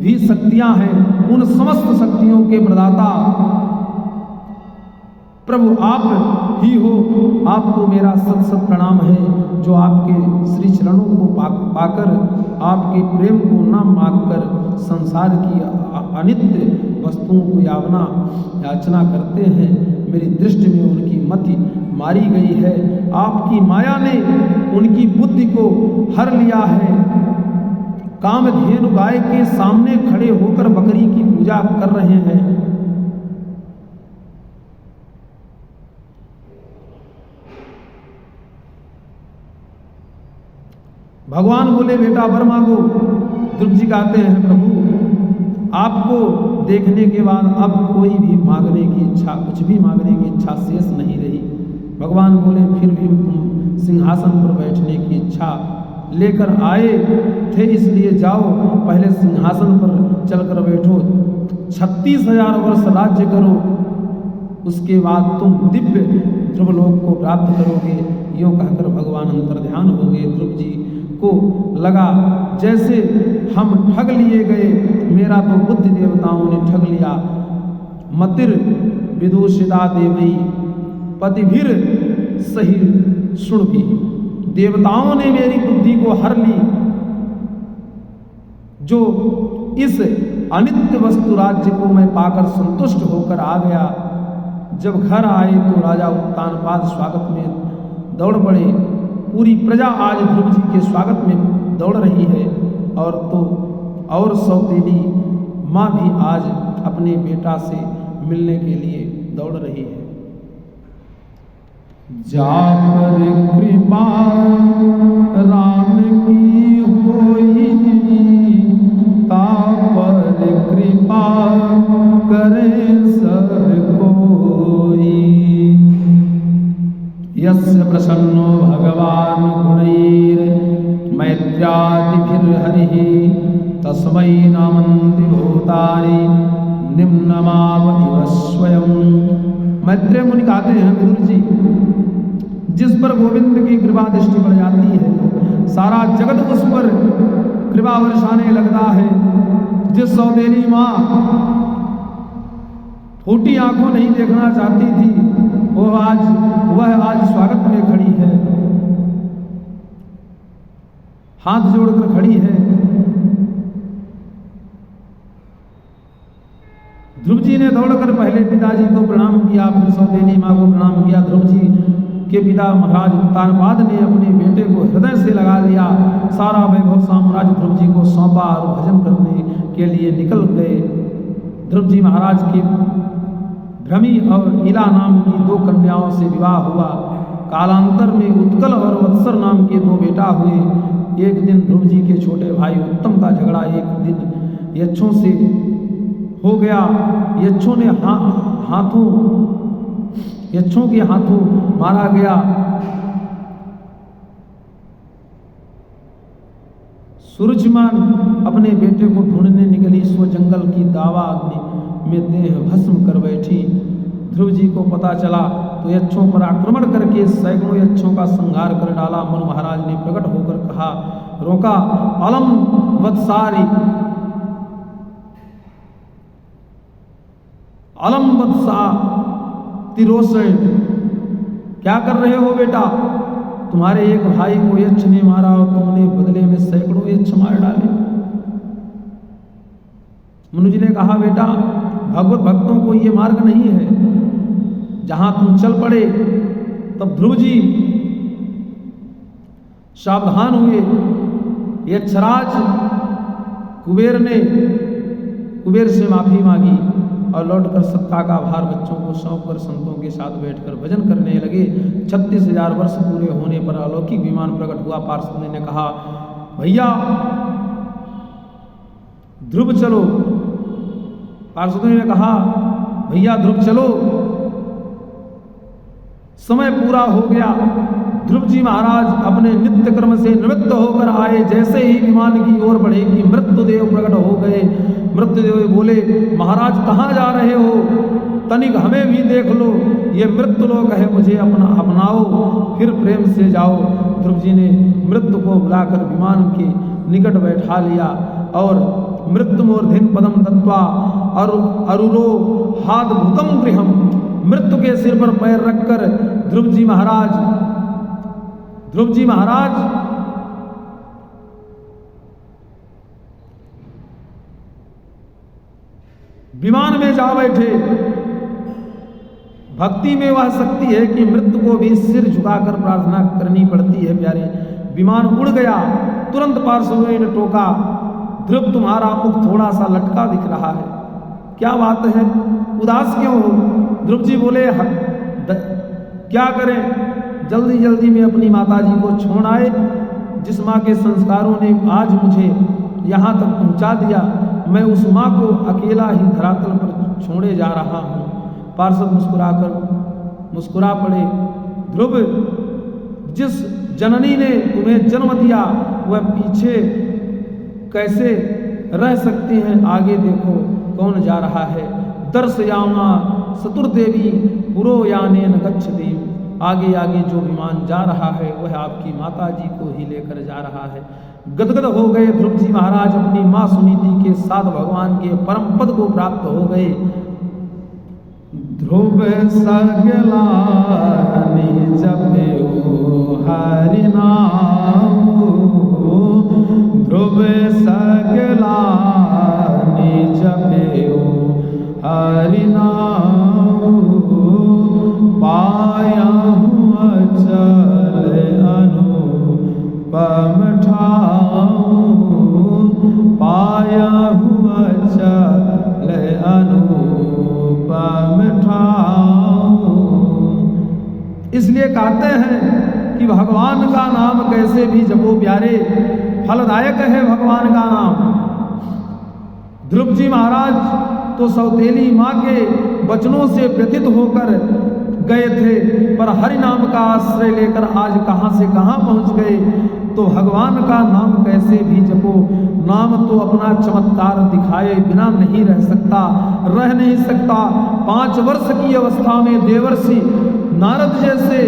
भी शक्तियां हैं उन समस्त शक्तियों के प्रदाता प्रभु आप ही हो। आपको मेरा सत सत प्रणाम है, जो आपके श्री चरणों को पाकर आपके प्रेम को न मांगकर संसार की अनित्य वस्तुओं को याचना करते हैं। मेरी दृष्टि में उनकी मति मारी गई है। आपकी माया ने उनकी बुद्धि को हर लिया है। कामधेनु गाय के सामने खड़े होकर बकरी की पूजा कर रहे हैं। भगवान बोले, बेटा वर मांगो। ध्रुव जी कहते हैं, प्रभु आपको देखने के बाद अब कोई भी मांगने की इच्छा, कुछ भी मांगने की इच्छा शेष नहीं रही। भगवान बोले, फिर भी तुम सिंहासन पर बैठने की इच्छा लेकर आए थे, इसलिए जाओ पहले सिंहासन पर चलकर बैठो, 36,000 वर्ष राज्य करो, उसके बाद तुम दिव्य ध्रुवलोक को प्राप्त करोगे। यूँ कहकर भगवान अंतर्ध्यान हो गए। ध्रुव जी को लगा जैसे हम ठग लिए गए, मेरा तो बुद्धि देवताओं ने ठग लिया। मतिर विदूषिता देवी पतिभिर सही सुण भी, देवताओं ने मेरी बुद्धि को हर ली। जो इस अनित्य वस्तु राज्य को मैं पाकर संतुष्ट होकर आ गया। जब घर आए तो राजा उत्तानपाद स्वागत में दौड़ पड़े। पूरी प्रजा आज ध्रुव जी के स्वागत में दौड़ रही है। और सौतेली माँ भी आज अपने बेटा से मिलने के लिए दौड़ रही है। जा पर कृपा राम की होई, ता पर कृपा करे सब कोई। यस्य प्रसन्नो भगवान गुणैर मैत्र्यादिभिर्हरिः, तस्मै नमन्ति भूतानि निम्नमाव इव स्वयं। मैत्रेय मुनि कहते हैं, विदुर जी, जिस पर गोविंद की कृपा दृष्टि पड़ जाती है, सारा जगत उस पर कृपा बरसाने लगता है। जिस सौतेली माँ फूटी आंखों नहीं देखना चाहती थी, वह आज स्वागत में खड़ी है, हाथ जोड़कर खड़ी है। ध्रुव जी ने दौड़कर पहले पिताजी को प्रणाम किया, फिर सौतेली माँ को प्रणाम किया। ध्रुव जी के पिता महाराज उत्तानपाद ने अपने बेटे को हृदय से लगा लिया। सारा वैभव साम्राज्य ध्रुव जी को सौंपा और भजन करने के लिए निकल गए। ध्रुव जी महाराज की भ्रमी और इला नाम की 2 कन्याओं से विवाह हुआ। कालांतर में उत्कल और वत्सर नाम के 2 बेटा हुए। एक दिन ध्रुव जी के छोटे भाई उत्तम का झगड़ा एक दिन यक्षों से हो गया। यक्षों के हाथों मारा गया। सूरजमान अपने बेटे को ढूंढने निकली, सो जंगल की दावा अग्नि में देह भस्म कर बैठी। ध्रुव जी को पता चला तो यक्षों पर आक्रमण करके सैकड़ों यक्षों का संहार कर डाला। मनु महाराज ने प्रकट होकर कहा, रोका, अलम वत्सारी, अलम वत्सा तिरोषण, क्या कर रहे हो बेटा? तुम्हारे एक भाई को यक्ष ने मारा और तुमने बदले में सैकड़ों यक्ष मार डाले। मनु जी ने कहा, बेटा भगवत भक्तों को ये मार्ग नहीं है। जहां तुम चल पड़े तब ध्रुव जी सावधान हुए। यक्षराज कुबेर से माफी मांगी और लौटकर सत्ता का भार बच्चों को सौंपकर संतों के साथ बैठकर भजन करने लगे। 36,000 वर्ष पूरे होने पर अलौकिक विमान प्रकट हुआ। पार्षद ने कहा, भैया ध्रुव चलो। पार्षदों ने कहा, भैया ध्रुव चलो, समय पूरा हो गया। ध्रुव जी महाराज अपने नित्य कर्म से निवृत्त होकर आए। जैसे ही विमान की ओर बढ़े कि मृत्युदेव प्रकट हो गए। मृत्युदेव बोले, महाराज कहाँ जा रहे हो? तनिक हमें भी देख लो, ये मृत्यु लोक है, मुझे अपनाओ, फिर प्रेम से जाओ। ध्रुव जी ने मृत्यु को बुलाकर विमान के निकट बैठा लिया और मृत्युमूर्धिन पदम दत्वा अरुरो हाथ भूतम गृहम, मृत्यु के सिर पर पैर रखकर ध्रुव जी महाराज विमान में जा बैठे। भक्ति में वह शक्ति है कि मृत्यु को भी सिर झुकाकर प्रार्थना करनी पड़ती है। प्यारे, विमान उड़ गया। तुरंत पार्षदों ने टोका, ध्रुव तुम्हारा मुख थोड़ा सा लटका दिख रहा है, क्या बात है, उदास क्यों हो? ध्रुव जी बोले, क्या करें, जल्दी जल्दी में अपनी माता जी को छोड़ आए। जिस माँ के संस्कारों ने आज मुझे यहाँ तक पहुँचा दिया, मैं उस माँ को अकेला ही धरातल पर छोड़े जा रहा हूँ। पार्षद मुस्कुरा पड़े, ध्रुव जिस जननी ने तुम्हें जन्म दिया वह पीछे कैसे रह सकती हैं? आगे देखो कौन जा रहा है। दर्शयामा चतुर्देवी पुरोयानेन गच्छति, आगे आगे जो विमान जा रहा है वह आपकी माता जी को ही लेकर जा रहा है। गदगद हो गए ध्रुव जी महाराज। अपनी माँ सुनीति के साथ भगवान के परम पद को प्राप्त हो गए। ध्रुव सगला जपे हरि नाम, ध्रुव सगला जपे हरि नाम, पाया अचल अनुपम ठाऊं, पाया अचल अनुपम ठाऊं। इसलिए कहते हैं कि भगवान का नाम कैसे भी जपो प्यारे, फलदायक है भगवान का नाम। ध्रुव जी महाराज तो सौतेली माँ के वचनों से व्यथित होकर गए थे, पर हरि नाम का आश्रय लेकर आज कहाँ से कहाँ पहुँच गए। तो भगवान का नाम कैसे भी जपो। नाम तो अपना चमत्कार दिखाए बिना नहीं रह नहीं सकता। 5 वर्ष की अवस्था में देवर्षि नारद जैसे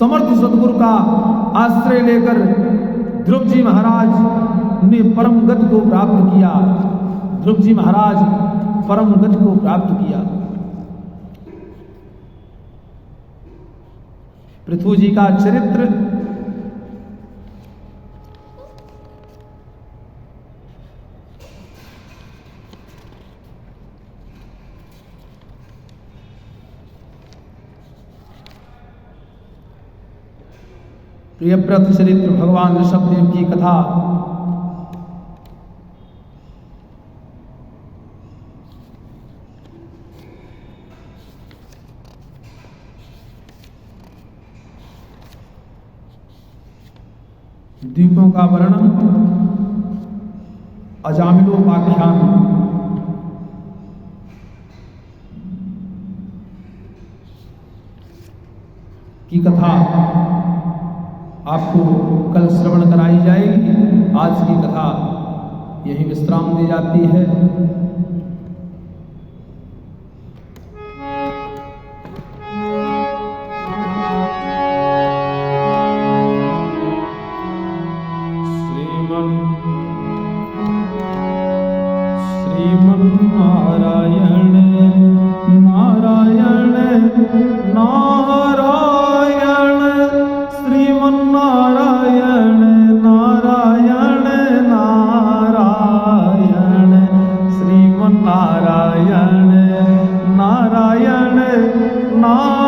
समर्थ सद्गुरु का आश्रय लेकर ध्रुव जी महाराज ने परम गति को प्राप्त किया। ध्रुव जी महाराज परम गति को प्राप्त किया। पृथु जी का चरित्र प्रियव्रत चरित्र भगवान ऋषभदेव की कथा। द्वीपों का वर्णन, अजामिलोपाख्यान। की कथा आपको कल श्रवण कराई जाएगी। आज की कथा यही विश्राम दी जाती है। नारायण नारायण नारायण श्रीमन्नारायण नारायण नारायण श्रीमन्नारायण नारायण नारायण